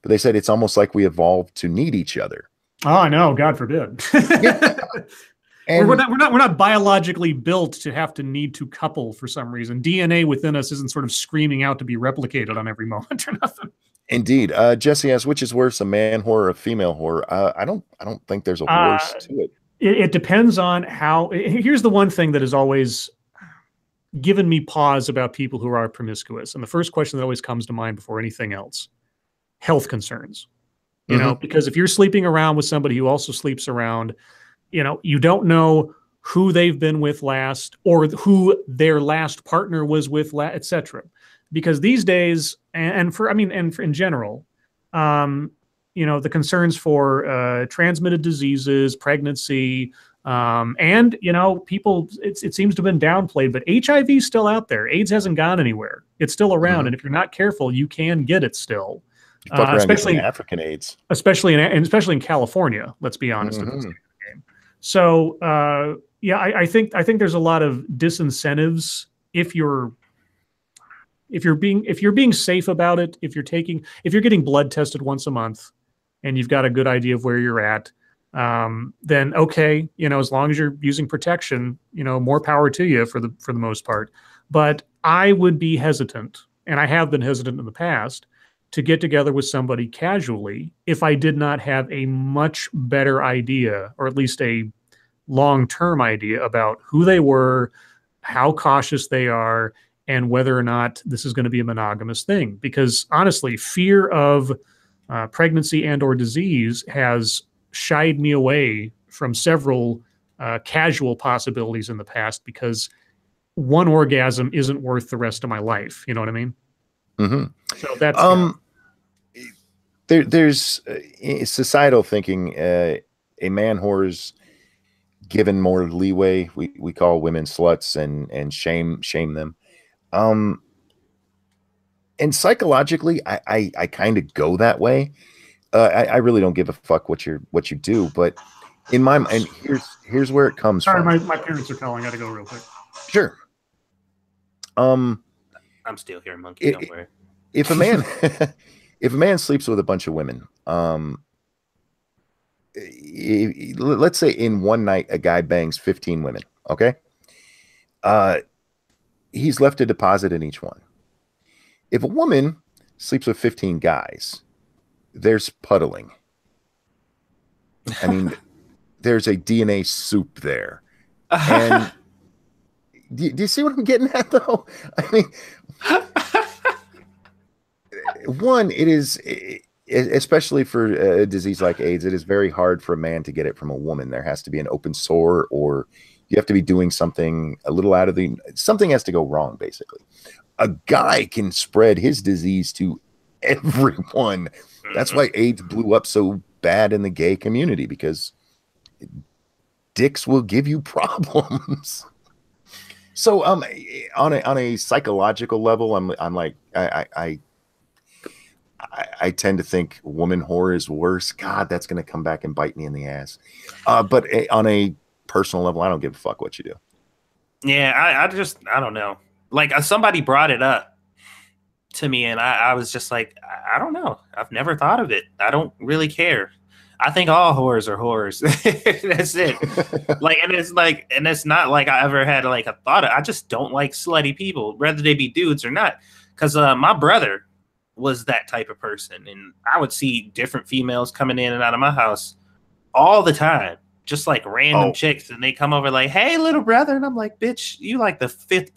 they said it's almost like we evolved to need each other. Oh, no, God forbid. Yeah. And we're not biologically built to have to need to couple for some reason. DNA within us isn't sort of screaming out to be replicated on every moment or nothing. Indeed. Jesse asks, which is worse, a man whore or a female whore? I don't think there's a worse to it. It depends on how. Here's the one thing that has always given me pause about people who are promiscuous, and the first question that always comes to mind before anything else: health concerns. Because if you're sleeping around with somebody who also sleeps around, you don't know who they've been with last, or who their last partner was with, etc. Because these days, and in general, the concerns for transmitted diseases, pregnancy, and people, it seems to have been downplayed, but HIV is still out there. AIDS hasn't gone anywhere. It's still around, and if you're not careful, you can get it still. Especially African AIDS, especially in California. Let's be honest. So I think there's a lot of disincentives if you're being safe about it. If you're getting blood tested once a month, and you've got a good idea of where you're at, then okay, as long as you're using protection, more power to you for the most part. But I would be hesitant, and I have been hesitant in the past, to get together with somebody casually if I did not have a much better idea, or at least a long-term idea, about who they were, how cautious they are, and whether or not this is going to be a monogamous thing. Because honestly, fear of pregnancy and or disease has shied me away from several casual possibilities in the past, because one orgasm isn't worth the rest of my life. You know what I mean? So that's there's societal thinking. A man whore's given more leeway. We call women sluts and shame them. And psychologically, I kind of go that way. I really don't give a fuck what you do, but in my mind, here's where it comes from. Sorry, my parents are calling. I gotta go real quick. Sure. I'm still here, monkey. Don't worry. If a man sleeps with a bunch of women, let's say in one night a guy bangs 15 women, okay? He's left a deposit in each one. If a woman sleeps with 15 guys, there's puddling. I mean, there's a DNA soup there. And do you see what I'm getting at, though? I mean, one, it is, especially for a disease like AIDS, it is very hard for a man to get it from a woman. There has to be an open sore, or you have to be doing something a little out of something has to go wrong, basically. A guy can spread his disease to everyone. That's why AIDS blew up so bad in the gay community, because dicks will give you problems. So on a psychological level, I'm like, I tend to think woman whore is worse. God, that's going to come back and bite me in the ass. But on a personal level, I don't give a fuck what you do. Yeah, I don't know. Like somebody brought it up to me, and I was just like, I don't know. I've never thought of it. I don't really care. I think all whores are whores. That's it. And it's not like I ever had like a thought. I just don't like slutty people, whether they be dudes or not. Because my brother was that type of person, and I would see different females coming in and out of my house all the time, just like random chicks, and they come over like, "Hey, little brother," and I'm like, "Bitch, you like the fifth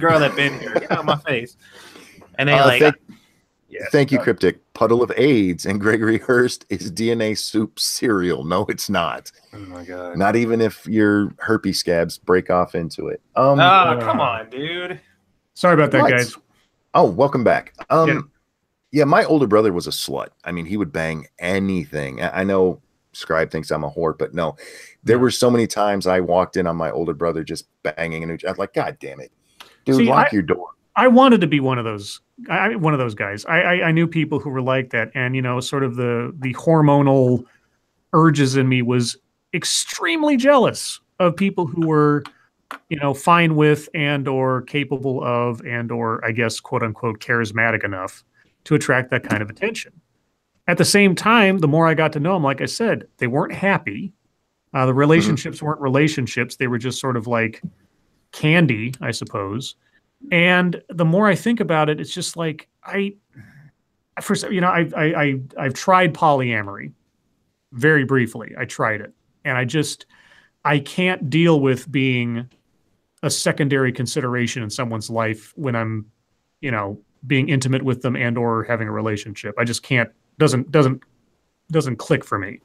girl that been here. Get out of my face." And they thank you, Cryptic. Puddle of AIDS and Gregory Hurst is DNA soup cereal. No, it's not. Oh my god! Not even if your herpes scabs break off into it. Come on, dude. Sorry about that, guys. Oh, welcome back. Yeah, my older brother was a slut. I mean, he would bang anything. I know Scribe thinks I'm a whore, but no. There were so many times I walked in on my older brother just banging, and I was like, God damn it, dude, lock your door. I wanted to be one of those guys. I knew people who were like that, and sort of the hormonal urges in me was extremely jealous of people who were fine with and or capable of and or I guess quote unquote charismatic enough to attract that kind of attention. At the same time, the more I got to know them, like I said, they weren't happy. The relationships weren't relationships. They were just sort of like candy, I suppose. And the more I think about it, it's just like I've tried polyamory very briefly. I tried it, and I can't deal with being a secondary consideration in someone's life when I'm, being intimate with them and or having a relationship. I just can't. Doesn't click for me.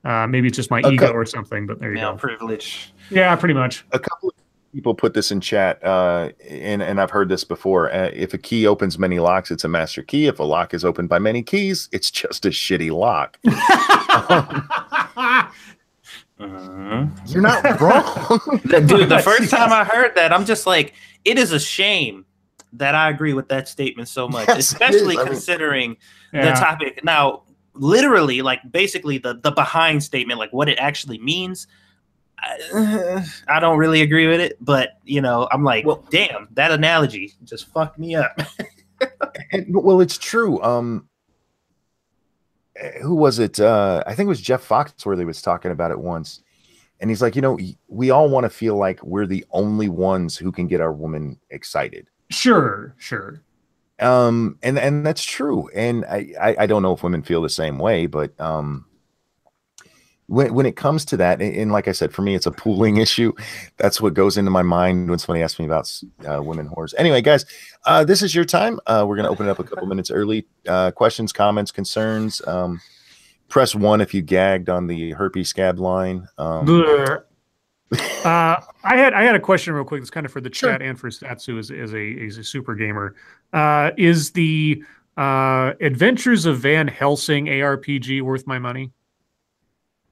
Maybe it's just my ego or something. But there you go. Privilege. Yeah, pretty much. A couple of people put this in chat, and I've heard this before. If a key opens many locks, it's a master key. If a lock is opened by many keys, it's just a shitty lock. You're not wrong. Dude, the first time I heard that, I'm just like, it is a shame that I agree with that statement so much, especially considering the topic. Now, literally, like basically the behind statement, like what it actually means, I don't really agree with it, but I'm like, well, damn, that analogy just fucked me up. Well, it's true. Who was it? I think it was Jeff Foxworthy was talking about it once. And he's like, we all want to feel like we're the only ones who can get our woman excited. Sure. And that's true. And I don't know if women feel the same way, but when it comes to that, and like I said, for me, it's a pooling issue. That's what goes into my mind when somebody asks me about women whores. Anyway, guys, this is your time. We're going to open it up a couple minutes early. Questions, comments, concerns. Press 1 if you gagged on the herpes scab line. I had a question real quick. It's kind of for the chat and for Satsu as a super gamer. Is the Adventures of Van Helsing ARPG worth my money?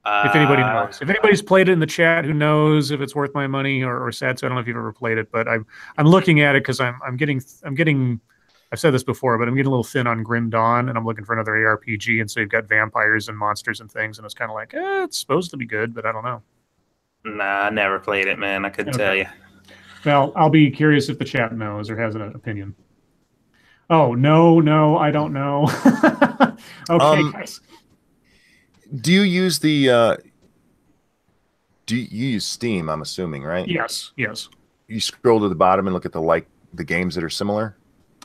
If anybody knows, if anybody's played it in the chat, who knows if it's worth my money or Satsu? I don't know if you've ever played it, but I'm looking at it because I'm getting. I've said this before, but I'm getting a little thin on Grim Dawn, and I'm looking for another ARPG. And so you've got vampires and monsters and things, and it's kind of like, it's supposed to be good, but I don't know. Nah, I never played it, man. I couldn't tell you. Well, I'll be curious if the chat knows or has an opinion. Oh, no, I don't know. Okay, guys. Do you use the? Do you use Steam? I'm assuming, right? Yes. You scroll to the bottom and look at the games that are similar.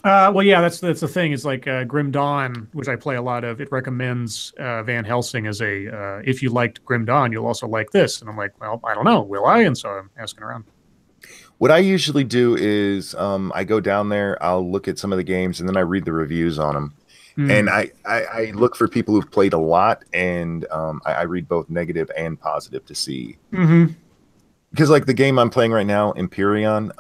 Well, yeah, that's the thing. It's like Grim Dawn, which I play a lot of. It recommends Van Helsing as a. If you liked Grim Dawn, you'll also like this. And I'm like, well, I don't know, will I? And so I'm asking around. What I usually do is I go down there, I'll look at some of the games, and then I read the reviews on them. And I look for people who've played a lot, and I read both negative and positive to see. Because like the game I'm playing right now, Empyrean,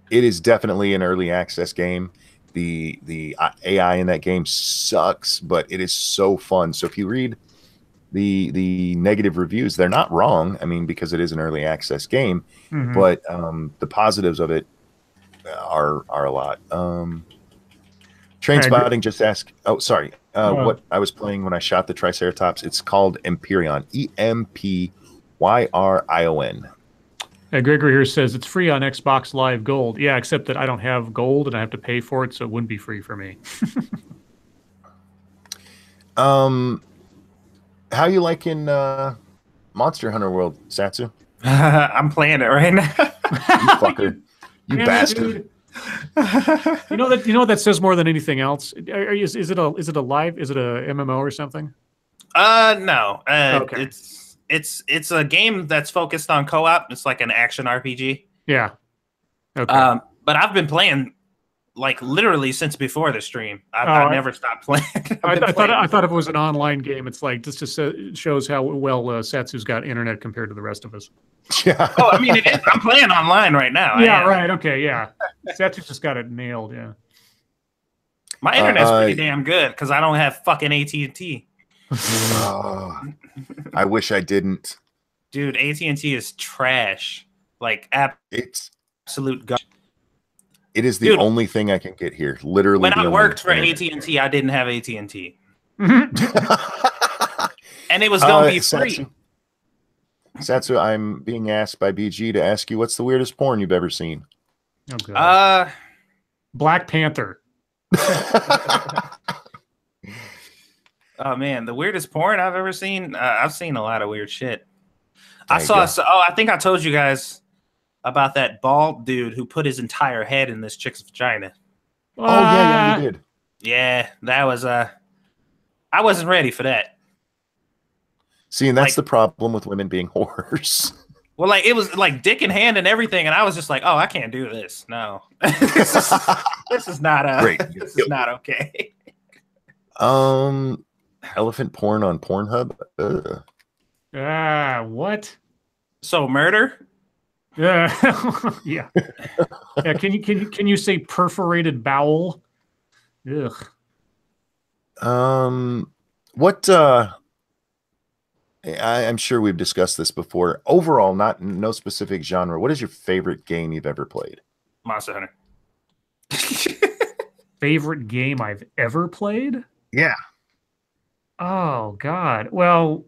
it is definitely an early access game. The AI in that game sucks, but it is so fun. So if you read the negative reviews, they're not wrong. I mean, because it is an early access game, but the positives of it are a lot. Train I agree. Spotting just asked. Oh, sorry. What I was playing when I shot the Triceratops. It's called Empyrion. Empyrion. Gregory here says it's free on Xbox Live Gold. Yeah, except that I don't have gold and I have to pay for it, so it wouldn't be free for me. How you liking Monster Hunter World, Satsu? I'm playing it right now. You fucker. You bastard. You know what that says more than anything else? Is it a live? Is it a MMO or something? No. Okay. It's a game that's focused on co-op. It's like an action RPG. Yeah. Okay. But I've been playing like literally since before the stream. I've never stopped playing. I thought if it was an online game, it's like this just shows how well Satsu's got internet compared to the rest of us. Yeah. Oh, I mean, it is. I'm playing online right now. Yeah. Right. Okay. Yeah. Satsu's just got it nailed. Yeah. My internet's pretty damn good because I don't have fucking AT&T. I wish I didn't. Dude, AT&T is trash. Like it's absolute garbage. It is the only thing I can get here. Literally, when I worked for AT&T, I didn't have AT&T, and it was gonna be free. Satsu, I'm being asked by BG to ask you, what's the weirdest porn you've ever seen? Oh, God. Black Panther. Oh man, the weirdest porn I've ever seen. I've seen a lot of weird shit. I think I told you guys about that bald dude who put his entire head in this chick's vagina. Oh yeah, you did. Yeah, that was I wasn't ready for that. See, and that's the problem with women being whores. Well, like it was like dick in hand and everything, and I was just like, "Oh, I can't do this. No, this is not great. This is not okay." Elephant porn on Pornhub. What? So murder? Yeah, yeah. Can you say perforated bowel? Ugh. What? I'm sure we've discussed this before. Overall, no specific genre. What is your favorite game you've ever played? Monster Hunter. Favorite game I've ever played? Yeah. Oh God. Well,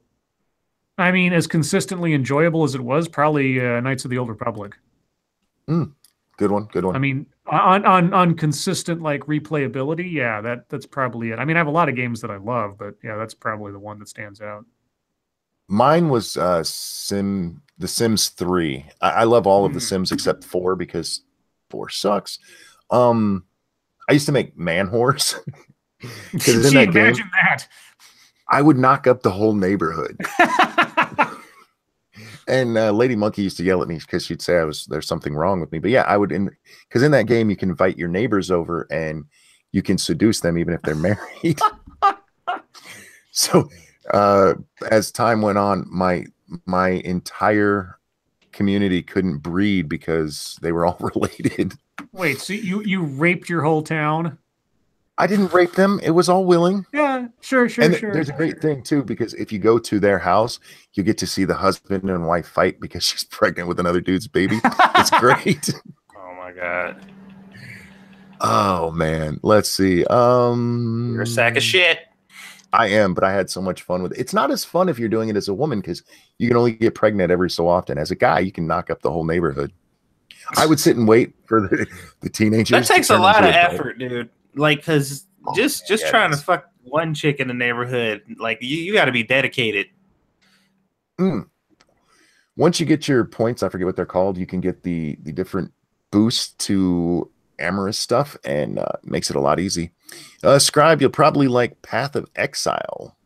I mean, as consistently enjoyable as it was, probably Knights of the Old Republic. Good one. Good one. I mean, on consistent like replayability, yeah, that's probably it. I mean, I have a lot of games that I love, but yeah, that's probably the one that stands out. Mine was The Sims 3. I love all of the Sims except 4 because 4 sucks. I used to make man whores. Can you imagine that? I would knock up the whole neighborhood. And Lady Monkey used to yell at me because she'd say there's something wrong with me. But yeah, I would, because in that game you can invite your neighbors over and you can seduce them even if they're married. So as time went on, my entire community couldn't breed because they were all related. Wait, so you raped your whole town? I didn't rape them. It was all willing. Yeah, sure. And there's a great thing too, because if you go to their house, you get to see the husband and wife fight because she's pregnant with another dude's baby. It's great. Oh my God. Oh man. Let's see. You're a sack of shit. I am, but I had so much fun with it. It's not as fun if you're doing it as a woman because you can only get pregnant every so often. As a guy, you can knock up the whole neighborhood. I would sit and wait for the teenagers. That takes a lot of effort, dude. Like, because just trying to fuck one chick in the neighborhood, like you got to be dedicated. Once you get your points, I forget what they're called. You can get the different boosts to amorous stuff, and makes it a lot easy. Scribe, you'll probably like Path of Exile.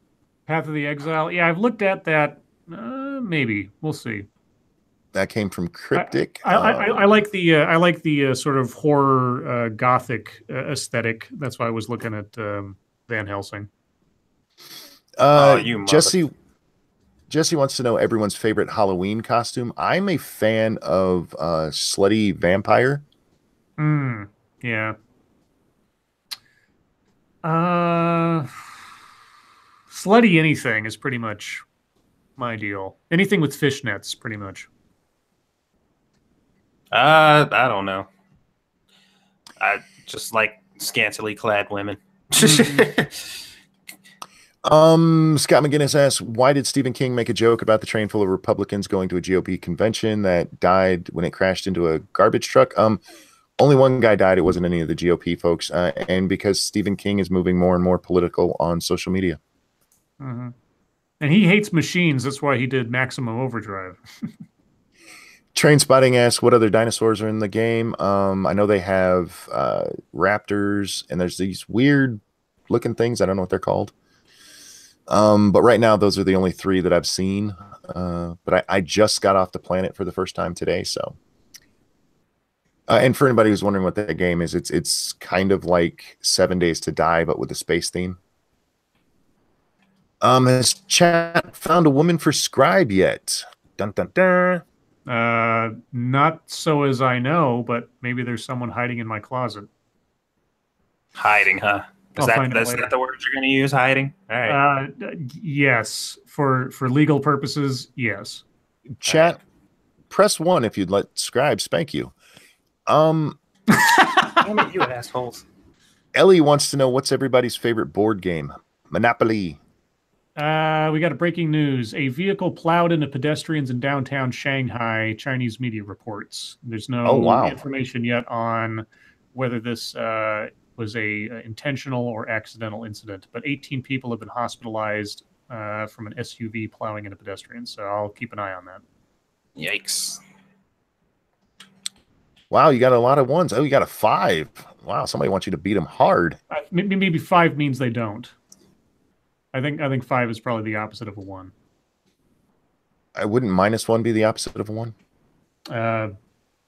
Path of the Exile. Yeah, I've looked at that. Maybe we'll see. That came from Cryptic. I like the sort of horror gothic aesthetic. That's why I was looking at Van Helsing. Jesse wants to know everyone's favorite Halloween costume. I'm a fan of Slutty Vampire. Yeah. Slutty anything is pretty much my deal. Anything with fishnets, pretty much. I don't know. I just like scantily clad women. Scott McGinnis asks, why did Stephen King make a joke about the train full of Republicans going to a GOP convention that died when it crashed into a garbage truck? Only one guy died. It wasn't any of the GOP folks. And because Stephen King is moving more and more political on social media. Mm-hmm. And he hates machines. That's why he did Maximum Overdrive. Train Spotting asks, what other dinosaurs are in the game? I know they have raptors, and there's these weird looking things. I don't know what they're called. But right now, those are the only 3 that I've seen. But I just got off the planet for the first time today. So, and for anybody who's wondering what that game is, it's kind of like 7 Days to Die, but with a space theme. Has chat found a woman for Scribe yet? Dun dun dun. Not so as I know, but maybe there's someone hiding in my closet. Hiding, huh? That's not the word you're going to use, hiding? All right. Yes. For legal purposes, yes. Chat, press 1 if you'd let Scribe spank you. Damn it, you assholes. Ellie wants to know, what's everybody's favorite board game? Monopoly. We got a breaking news. A vehicle plowed into pedestrians in downtown Shanghai, Chinese media reports. There's no information yet on whether this was a intentional or accidental incident, but 18 people have been hospitalized from an SUV plowing into pedestrians, so I'll keep an eye on that. Yikes. Wow, you got a lot of ones. Oh, you got a 5. Wow, somebody wants you to beat them hard. Maybe 5 means they don't. I think 5 is probably the opposite of a 1. Wouldn't -1 be the opposite of a 1?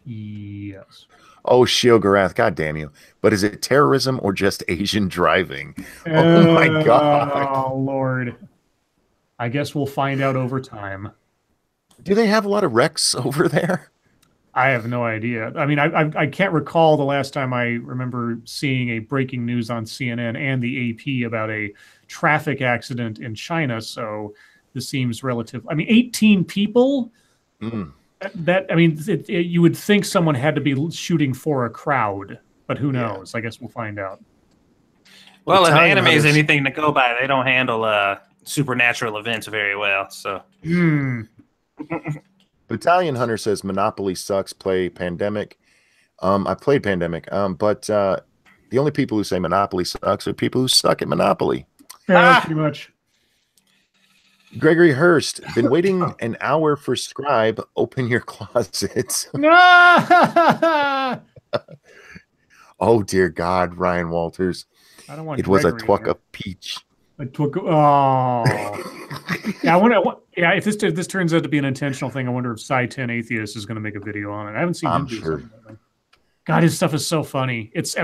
Yes. Oh, Shiogarath, god damn you. But is it terrorism or just Asian driving? Oh my god. Oh, Lord. I guess we'll find out over time. Do they have a lot of wrecks over there? I have no idea. I mean, I can't recall the last time I remember seeing a breaking news on CNN and the AP about a traffic accident in China. So this seems relative. I mean, 18 people. You would think someone had to be shooting for a crowd, but who knows? Yeah. I guess we'll find out. Well, if anime is anything to go by, they don't handle supernatural events very well. So. Battalion Hunter says Monopoly sucks. Play Pandemic. I played Pandemic, but the only people who say Monopoly sucks are people who suck at Monopoly. Yeah, pretty much. Gregory Hurst, been waiting an hour for Scribe. Open your closets. Oh dear God, Ryan Walters. I don't want. It was a twuck of peach. A twuck. Oh. Yeah, I wonder. Yeah, if this turns out to be an intentional thing, I wonder if Cy10 Atheist is going to make a video on it. I haven't seen him do something like that. God, his stuff is so funny. It's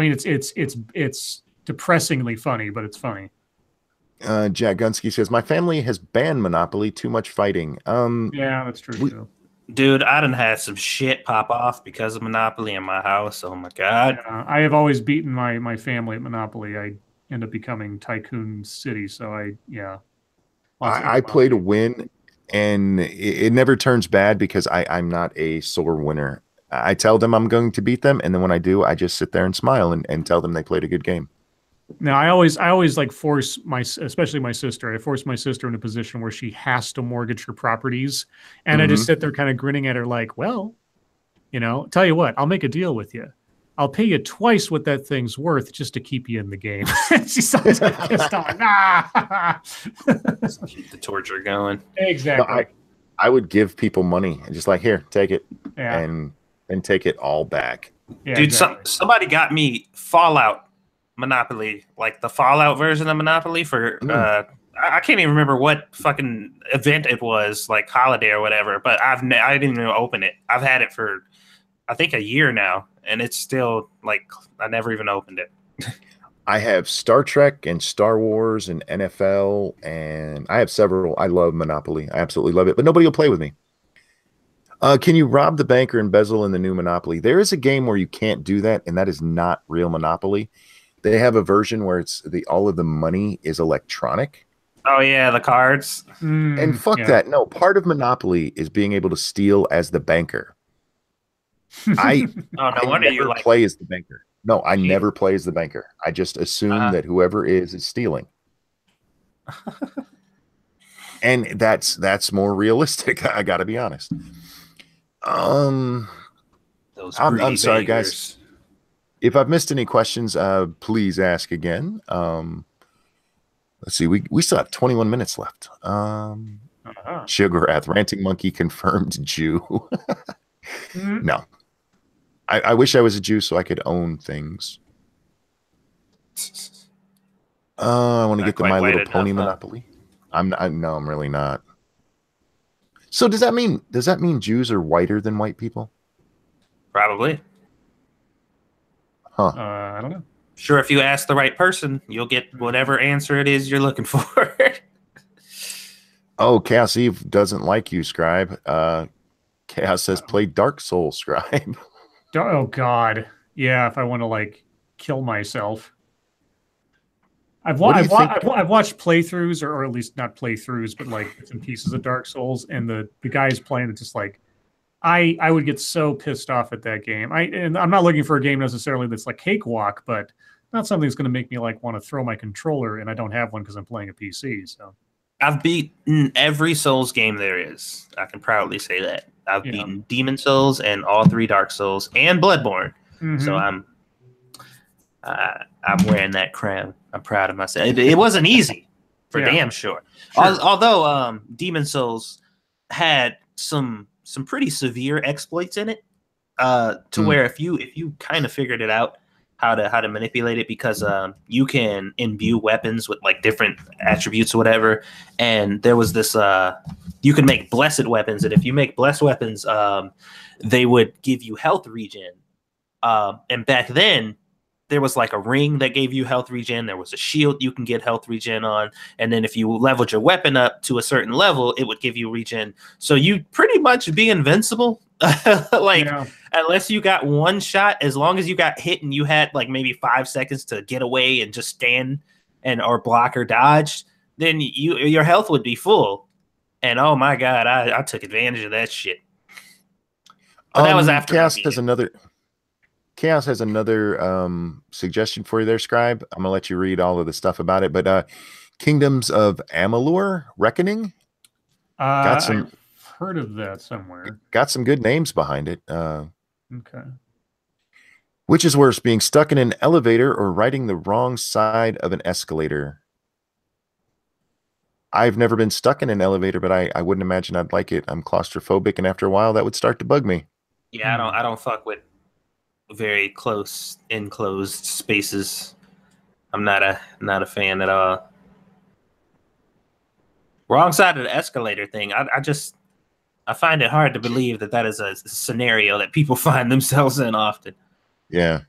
depressingly funny, but it's funny. Jack Gunsky says, my family has banned Monopoly. Too much fighting. Yeah, that's true too. Dude, I done had some shit pop off because of Monopoly in my house. Oh my God. Yeah, I have always beaten my family at Monopoly. I end up becoming Tycoon City. So I play to win, and it never turns bad because I'm not a sore winner. I tell them I'm going to beat them, and then when I do, I just sit there and smile and tell them they played a good game. Now, I always like force especially my sister. I force my sister in a position where she has to mortgage her properties, and I just sit there kind of grinning at her like, well, tell you what, I'll make a deal with you. I'll pay you twice what that thing's worth just to keep you in the game. She starts getting pissed off. Keep the torture going. Exactly. No, I would give people money and just like, here, take it, yeah. and take it all back. Yeah, dude, exactly. Somebody got me Fallout Monopoly, like the Fallout version of Monopoly for I can't even remember what fucking event it was, like holiday or whatever, but I didn't even open it. I've had it for I think a year now, and it's still like I never even opened it. I have Star Trek and Star Wars and NFL, and I have several. I love Monopoly. I absolutely love it, but nobody will play with me. Can you rob the bank or embezzle in the new Monopoly? There is a game where you can't do that, and that is not real Monopoly. They have a version where it's all of the money is electronic. Oh yeah, the cards. And fuck that. No, part of Monopoly is being able to steal as the banker. I no wonder you play as the banker. No, I Cheating. never play as the banker. I just assume Uh-huh. that whoever is stealing. And that's more realistic. I got to be honest. Um, Those I'm greedy sorry, guys. beggars. If I've missed any questions, please ask again. Let's see. We still have 21 minutes left. Sugar Ranting Monkey confirmed Jew. No. I wish I was a Jew so I could own things. I want to get the My Little Pony Monopoly. No, I'm really not. So does that mean Jews are whiter than white people? Probably. Huh. I don't know. Sure, if you ask the right person, you'll get whatever answer it is you're looking for. Oh, Chaos Eve doesn't like you, Scribe. Chaos says play Dark Souls, Scribe. Oh God, yeah. If I want to like kill myself, I've watched playthroughs, or at least not playthroughs, but like bits and pieces of Dark Souls, and the guys playing it just like I would get so pissed off at that game. And I'm not looking for a game necessarily that's like cakewalk, but not something that's going to make me like want to throw my controller, and I don't have one because I'm playing a PC. So I've beaten every Souls game there is. I can proudly say that. I've beaten Demon Souls and all 3 Dark Souls and Bloodborne. So I'm wearing that crown. I'm proud of myself. It wasn't easy, for damn sure. Although Demon Souls had some pretty severe exploits in it, to where if you kind of figured it out how to manipulate it, because you can imbue weapons with like different attributes or whatever, and there was this you can make blessed weapons, and if you make blessed weapons, they would give you health regen, and back then there was like a ring that gave you health regen. There was a shield you can get health regen on. And then if you leveled your weapon up to a certain level, it would give you regen. So you pretty much be invincible. Unless you got one shot, as long as you got hit and you had like maybe 5 seconds to get away and just stand or block or dodge, then your health would be full. And oh my God, I took advantage of that shit. But that was after Chaos has another suggestion for you there, Scribe. I'm gonna let you read all of the stuff about it, but Kingdoms of Amalur Reckoning. I've heard of that somewhere. Got some good names behind it. Okay. Which is worse, being stuck in an elevator or riding the wrong side of an escalator? I've never been stuck in an elevator, but I wouldn't imagine I'd like it. I'm claustrophobic, and after a while, that would start to bug me. Yeah, I don't fuck with very close enclosed spaces. I'm not a fan at all. Wrong side of the escalator thing. I find it hard to believe that is a scenario that people find themselves in often. Yeah.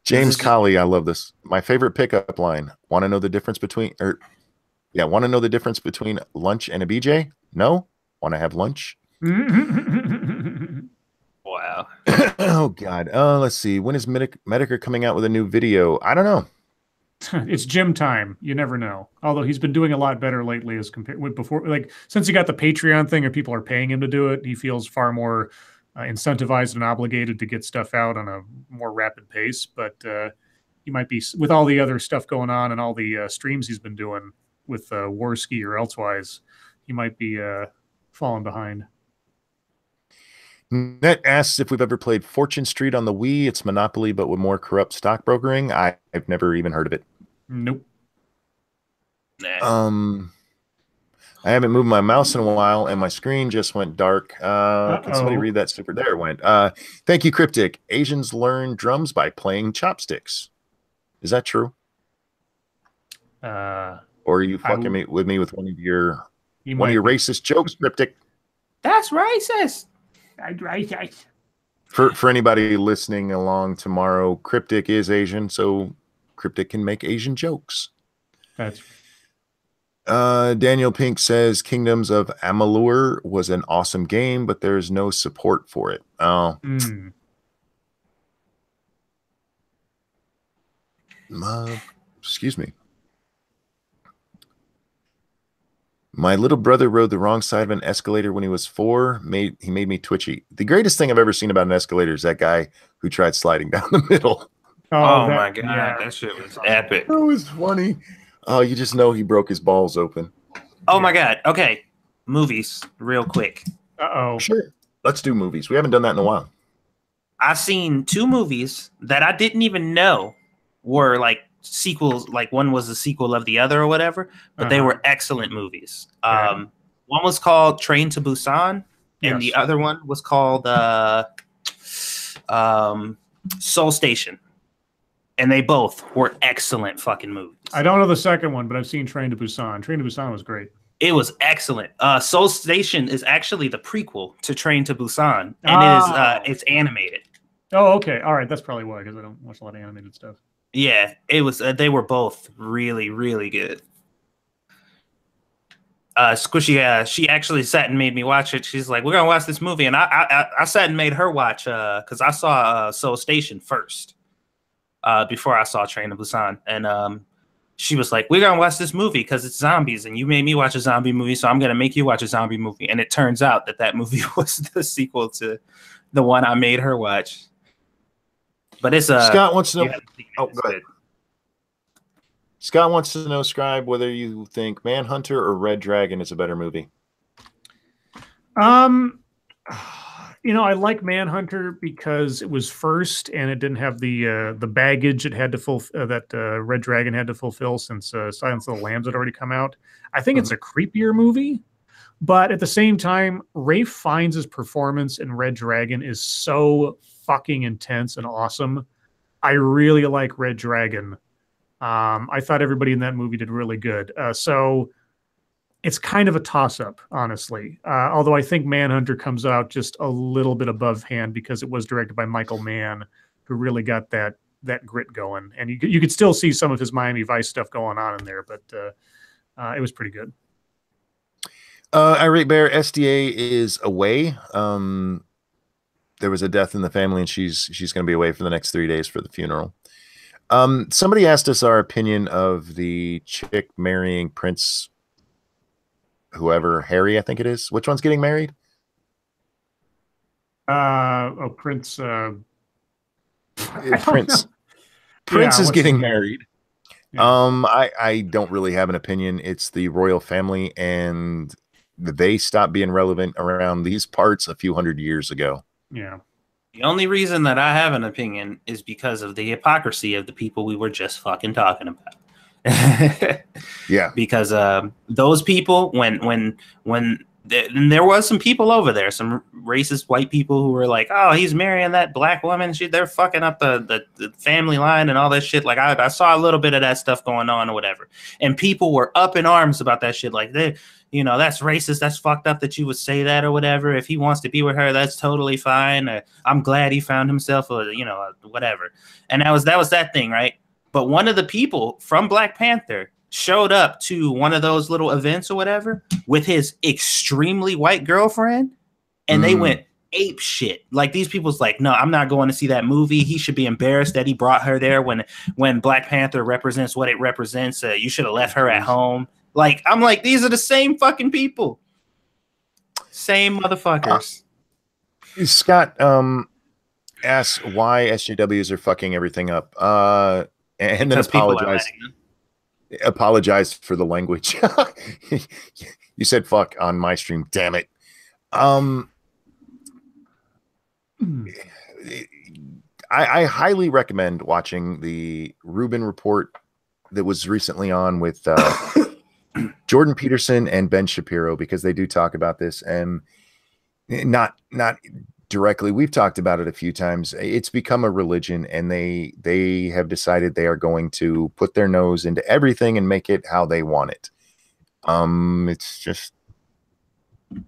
James Colley, I love this. My favorite pickup line. Want to know the difference between lunch and a BJ? No? Want to have lunch? Wow. Oh God. Let's see. When is Medicare coming out with a new video? I don't know. It's gym time. You never know. Although he's been doing a lot better lately as compared with before. Like since he got the Patreon thing, or people are paying him to do it, he feels far more incentivized and obligated to get stuff out on a more rapid pace. But he might be, with all the other stuff going on and all the streams he's been doing with Warski or elsewise, he might be falling behind. Net asks if we've ever played Fortune Street on the Wii. It's Monopoly, but with more corrupt stockbrokering. I've never even heard of it. Nope. I haven't moved my mouse in a while, and my screen just went dark. Can somebody read that super? There it went. Thank you, Cryptic. Asians learn drums by playing chopsticks. Is that true? Or are you fucking with me with one of your racist jokes, Cryptic? That's racist. For anybody listening along tomorrow, Cryptic is Asian, so Cryptic can make Asian jokes. That's Daniel Pink says Kingdoms of Amalur was an awesome game, but there's no support for it. Oh. Excuse me. My little brother rode the wrong side of an escalator when he was 4. He made me twitchy. The greatest thing I've ever seen about an escalator is that guy who tried sliding down the middle. Oh that, my god, yeah. that shit was epic. That was funny. Oh, you just know he broke his balls open. Oh my god. Okay, movies, real quick. Uh-oh. Sure. Let's do movies. We haven't done that in a while. I've seen two movies that I didn't even know were like sequels. Like one was a sequel of the other or whatever, but they were excellent movies. Okay. One was called Train to Busan, and the Yes. other one was called Soul Station. And they both were excellent fucking movies. I don't know the second one, but I've seen Train to Busan. Train to Busan was great. It was excellent. Soul Station is actually the prequel to Train to Busan, and it's animated. Oh, okay. All right. That's probably why, because I don't watch a lot of animated stuff. Yeah, it was. They were both really, really good. Squishy, she actually sat and made me watch it. She's like, "We're gonna watch this movie," and I sat and made her watch because I saw Soul Station first before I saw Train to Busan, and she was like, "We're gonna watch this movie because it's zombies, and you made me watch a zombie movie, so I'm gonna make you watch a zombie movie." And it turns out that movie was the sequel to the one I made her watch. But it's Scott wants to know. Oh, it's go ahead. Scott wants to know, Scribe, whether you think Manhunter or Red Dragon is a better movie. I like Manhunter because it was first and it didn't have the baggage it had to fulfill that Red Dragon had to fulfill since Silence of the Lambs had already come out. I think it's a creepier movie, but at the same time, Rafe Fiennes' performance in Red Dragon is so fucking intense and awesome. I really like Red Dragon. I thought everybody in that movie did really good. So it's kind of a toss-up, honestly. Although I think Manhunter comes out just a little bit above hand because it was directed by Michael Mann, who really got that grit going. And you could still see some of his Miami Vice stuff going on in there, but it was pretty good. Irate Bear, SDA is away. There was a death in the family, and she's going to be away for the next 3 days for the funeral. Somebody asked us our opinion of the chick marrying Prince, whoever, Harry, I think it is. Which one's getting married? Prince. Prince. Prince is getting married. Yeah. I don't really have an opinion. It's the royal family, and they stopped being relevant around these parts a few hundred years ago. Yeah. The only reason that I have an opinion is because of the hypocrisy of the people we were just fucking talking about. Yeah. Because those people, when there was some people over there, some racist white people who were like, "Oh, he's marrying that black woman. They're fucking up the family line and all that shit." Like I saw a little bit of that stuff going on or whatever, and people were up in arms about that shit. Like that's racist. That's fucked up that you would say that or whatever. If he wants to be with her, that's totally fine. I'm glad he found himself whatever. And that was that thing, right? But one of the people from Black Panther showed up to one of those little events or whatever with his extremely white girlfriend, and they went ape shit. Like these people's like, "No, I'm not going to see that movie. He should be embarrassed that he brought her there when Black Panther represents what it represents. You should have left her at home." Like, I'm like, these are the same fucking people. Same motherfuckers. Scott asks why SJWs are fucking everything up. And then apologize for the language. You said fuck on my stream, damn it. I highly recommend watching the Rubin Report that was recently on with Jordan Peterson and Ben Shapiro, because they do talk about this, and not directly. We've talked about it a few times. It's become a religion, and they have decided they are going to put their nose into everything and make it how they want it. It's just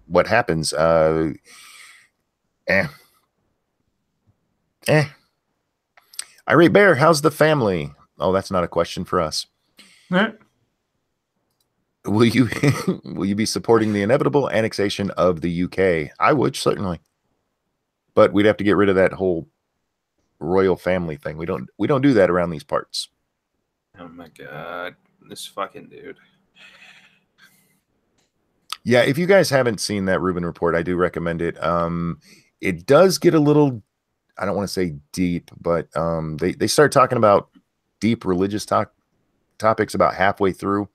what happens. Irate Bear, how's the family? Oh, that's not a question for us. Will you be supporting the inevitable annexation of the UK? I would, certainly. But we'd have to get rid of that whole royal family thing. We don't do that around these parts. Oh my god, this fucking dude. Yeah, if you guys haven't seen that Rubin Report, I do recommend it. It does get a little I don't want to say deep, but they start talking about deep religious topics about halfway through.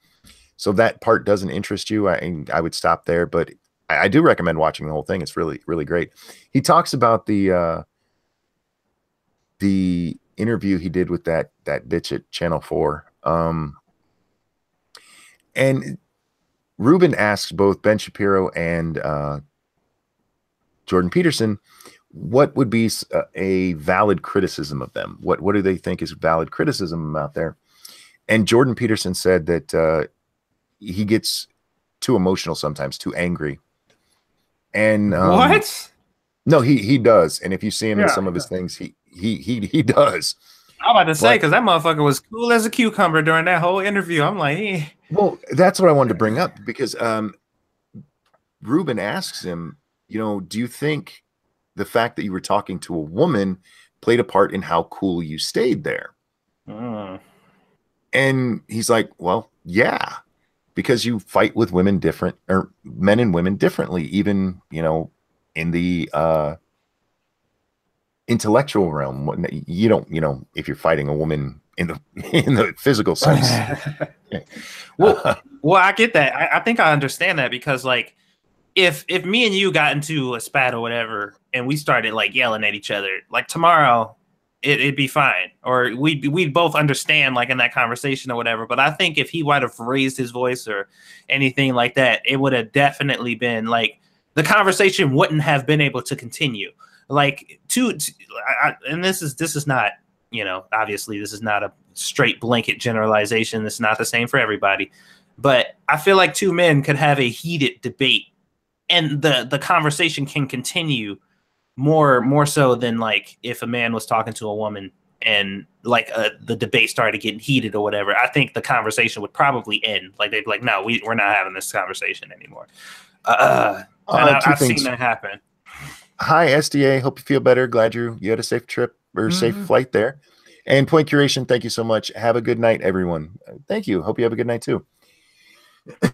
So if that part doesn't interest you, I would stop there. But I do recommend watching the whole thing. It's really, really great. He talks about the interview he did with that bitch at Channel 4. And Ruben asks both Ben Shapiro and Jordan Peterson, what would be a valid criticism of them? What do they think is valid criticism out there? And Jordan Peterson said that he gets too emotional sometimes, too angry. And what? No, he does. And if you see him in some of his things, he does. I'm about to say, because that motherfucker was cool as a cucumber during that whole interview. I'm like, Well, that's what I wanted to bring up, because Ruben asks him, do you think the fact that you were talking to a woman played a part in how cool you stayed there? And he's like, well, yeah, because you fight with women different, or men and women differently, even, in the intellectual realm. You don't, if you're fighting a woman in the physical sense. well, I get that. I think I understand that, because like, if me and you got into a spat or whatever, and we started like yelling at each other, like tomorrow, it'd be fine, or we'd both understand, like in that conversation or whatever. But I think if he might have raised his voice or anything like that, it would have definitely been like, the conversation wouldn't have been able to continue. Like and this is not, obviously this is not a straight blanket generalization. This is not the same for everybody, but I feel like two men could have a heated debate, and the conversation can continue more so than like if a man was talking to a woman and like the debate started getting heated or whatever. I think the conversation would probably end. Like they'd be like, no, we're not having this conversation anymore. I've seen that happen. Hi, SDA. Hope you feel better. Glad you had a safe trip or safe flight there. And Point Curation, thank you so much. Have a good night, everyone. Thank you. Hope you have a good night too.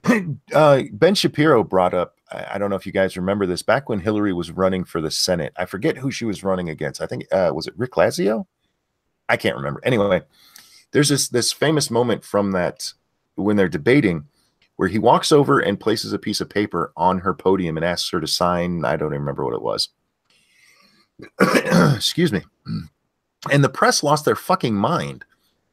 Ben Shapiro brought up, I don't know if you guys remember this, back when Hillary was running for the Senate. I forget who she was running against. I think, was it Rick Lazio? I can't remember. Anyway, there's this famous moment from that when they're debating, where he walks over and places a piece of paper on her podium and asks her to sign. I don't even remember what it was. Excuse me. And the press lost their fucking mind.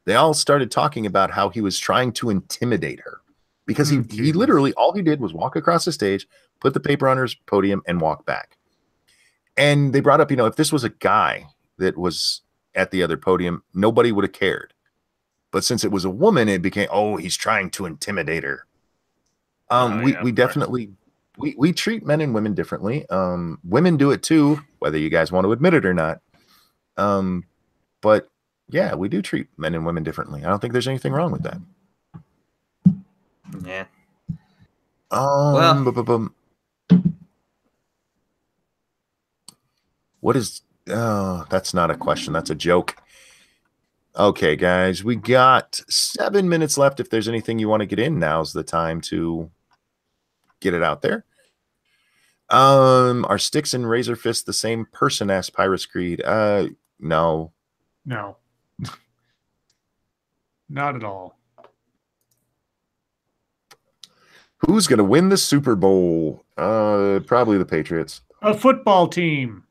They all started talking about how he was trying to intimidate her, because he literally, all he did was walk across the stage, put the paper on her podium, and walk back. And they brought up, if this was a guy that was at the other podium, nobody would have cared. But since it was a woman, it became, oh, he's trying to intimidate her. We definitely we treat men and women differently. Women do it too, whether you guys want to admit it or not. But yeah, we do treat men and women differently. I don't think there's anything wrong with that. Yeah. What is? That's not a question. That's a joke. Okay, guys, we got 7 minutes left. If there's anything you want to get in, now's the time to get it out there. Are Sticks and Razor Fist the same person? Asked Pyrus Creed. No. No. Not at all. Who's going to win the Super Bowl? Probably the Patriots. A football team.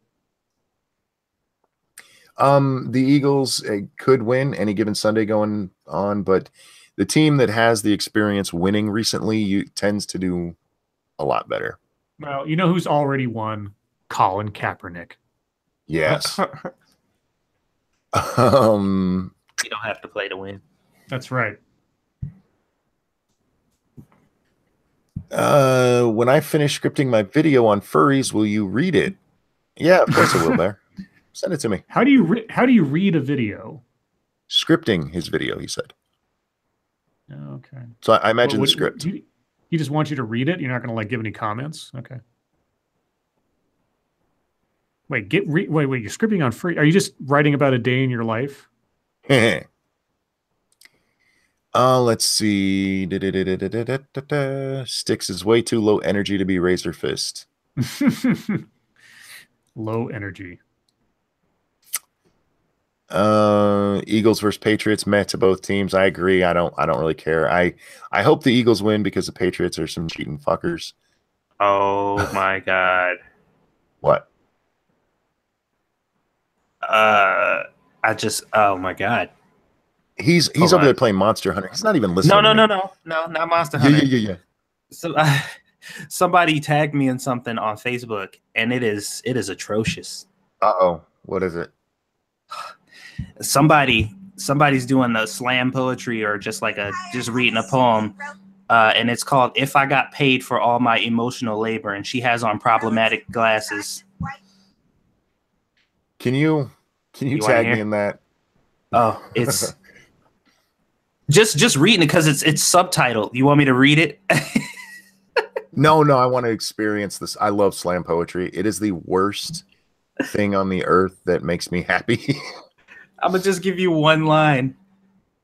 The Eagles could win any given Sunday going on, but the team that has the experience winning recently tends to do a lot better. Well, you know who's already won? Colin Kaepernick. Yes. You don't have to play to win. That's right. When I finish scripting my video on furries, will you read it? Yeah, of course I will, Bear. Send it to me. How do you read a video? Scripting his video, he said. Okay. So I imagine the script. He just wants you to read it. You're not going to like give any comments. Okay. Wait. Wait. You're scripting on free. Are you just writing about a day in your life? Let's see. Sticks is way too low energy to be Razor Fist. Low energy. Eagles versus Patriots, met to both teams. I agree. I don't really care. I hope the Eagles win because the Patriots are some cheating fuckers. Oh my god. What? Oh my god. He's over there playing Monster Hunter. He's not even listening. No, not Monster Hunter. Yeah. So somebody tagged me in something on Facebook, and it is atrocious. Uh-oh. What is it? Somebody's doing the slam poetry or just reading a poem, and it's called "If I Got Paid for All My Emotional Labor," and she has on problematic glasses. Can you tag me in that? Oh, it's just reading it because it's subtitled. You want me to read it? No, I want to experience this. I love slam poetry. It is the worst thing on the earth that makes me happy. I'm gonna just give you one line.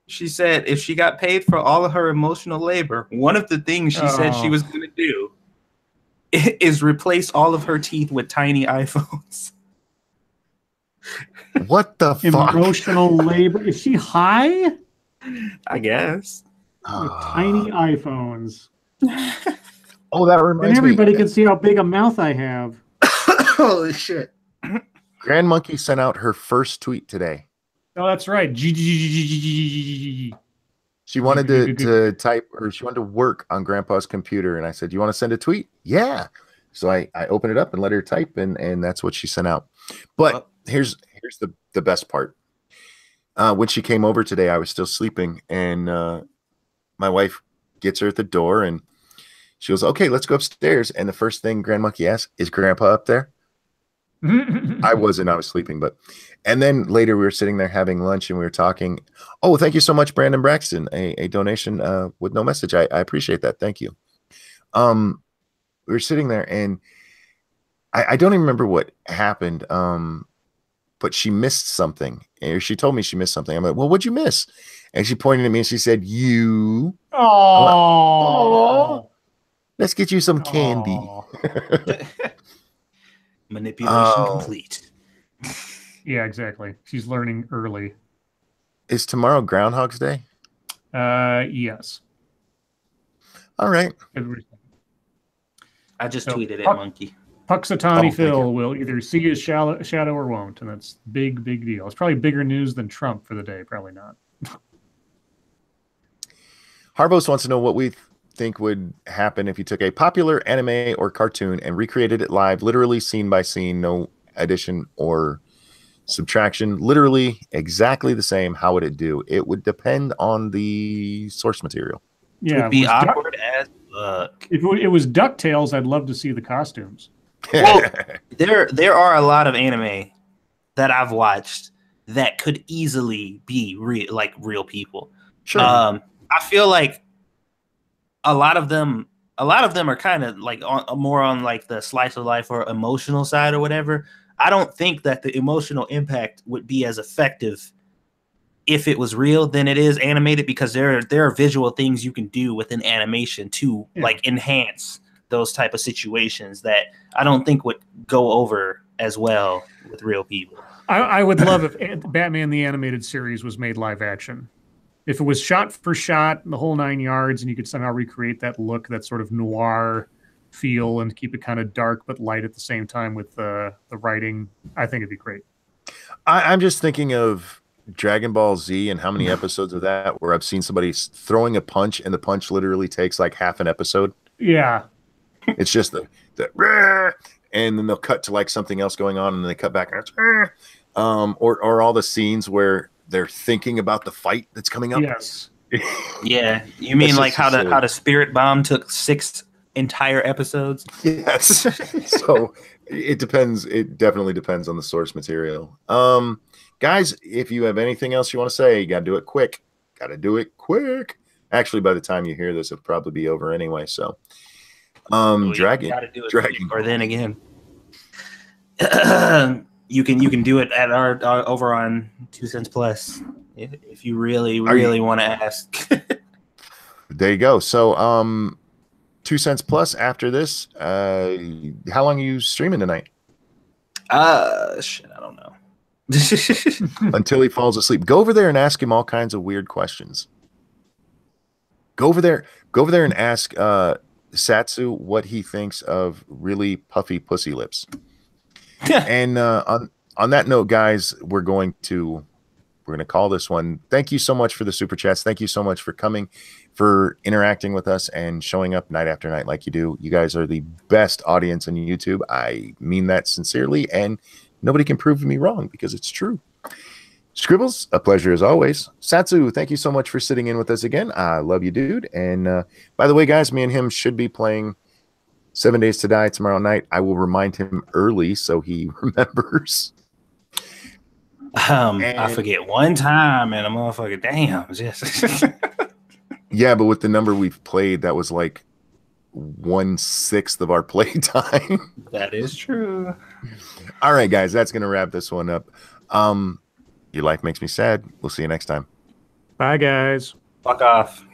She said if she got paid for all of her emotional labor, one of the things she said she was gonna do is replace all of her teeth with tiny iPhones. What the fuck? Emotional labor. Is she high? I guess. With tiny iPhones. Oh, that reminds me. And everybody can see how big a mouth I have. Holy shit. Grand Monkey sent out her first tweet today. Oh, that's right. She wanted to type, or she wanted to work on Grandpa's computer, and I said, "You want to send a tweet?" Yeah. So I opened it up and let her type, and that's what she sent out. But here's the best part. When she came over today, I was still sleeping, and my wife gets her at the door, and she goes, "Okay, let's go upstairs." And the first thing Grand Monkey asks, "Is Grandpa up there?" I wasn't. I was sleeping, and then later we were sitting there having lunch, and we were talking. Oh, thank you so much, Brandon Braxton. A donation with no message. I appreciate that. Thank you. We were sitting there, and I don't even remember what happened. But she missed something, or she told me she missed something. I'm like, "Well, what'd you miss?" And she pointed at me and she said, "You." Oh, let's get you some candy. Manipulation complete. Yeah, exactly. She's learning early. Is tomorrow Groundhog's Day? Yes. All right. I just tweeted it, Monkey. Puxatawny Phil will either see his shadow or won't, and that's big deal. It's probably bigger news than Trump for the day. Probably not. Harbos wants to know what we think would happen if you took a popular anime or cartoon and recreated it live, literally scene by scene, no addition or subtraction, literally exactly the same. How would it do? It would depend on the source material. Yeah, it would be awkward as fuck. If it was DuckTales, I'd love to see the costumes. Well, there are a lot of anime that I've watched that could easily be real people. Sure. I feel like a lot of them are kind of like more on like the slice of life or emotional side or whatever. I don't think that the emotional impact would be as effective if it was real than it is animated, because there are visual things you can do within animation to like enhance those type of situations that I don't think would go over as well with real people. I would love if Batman the Animated Series was made live action. If it was shot for shot, the whole 9 yards, and you could somehow recreate that look, that sort of noir feel, and keep it kind of dark but light at the same time with the writing, I think it'd be great. I'm just thinking of Dragon Ball Z and how many episodes of that where I've seen somebody throwing a punch and the punch literally takes like half an episode. Yeah. It's just the and then they'll cut to like something else going on, and then they cut back and it's or all the scenes where they're thinking about the fight that's coming up. Yes. Yeah. You mean like how the Spirit Bomb took 6 entire episodes? Yes. So it depends. It definitely depends on the source material. Guys, if you have anything else you want to say, you got to do it quick. Actually, by the time you hear this, it'll probably be over anyway. So, Dragon, or then again, you can do it at our over on 2 Cents Plus if you really want to ask. There you go. So, 2 Cents Plus after this. How long are you streaming tonight? Shit, I don't know. until he falls asleep. Go over there and ask him all kinds of weird questions. Go over there and ask Satsu what he thinks of really puffy pussy lips. And on that note, guys, we're going to call this one. Thank you so much for the super chats. Thank you so much for coming, for interacting with us and showing up night after night like you do. You guys are the best audience on YouTube. I mean that sincerely, and nobody can prove me wrong because it's true. Scribbles, a pleasure as always. Satsu, thank you so much for sitting in with us again. I love you, dude. And by the way, guys, me and him should be playing 7 Days to Die tomorrow night. I will remind him early so he remembers. I forget one time and a motherfucker, damn. Just yeah, but with the number we've played, that was like 1/6 of our play time. That is true. All right, guys, that's gonna wrap this one up. Your life makes me sad. We'll see you next time. Bye, guys. Fuck off.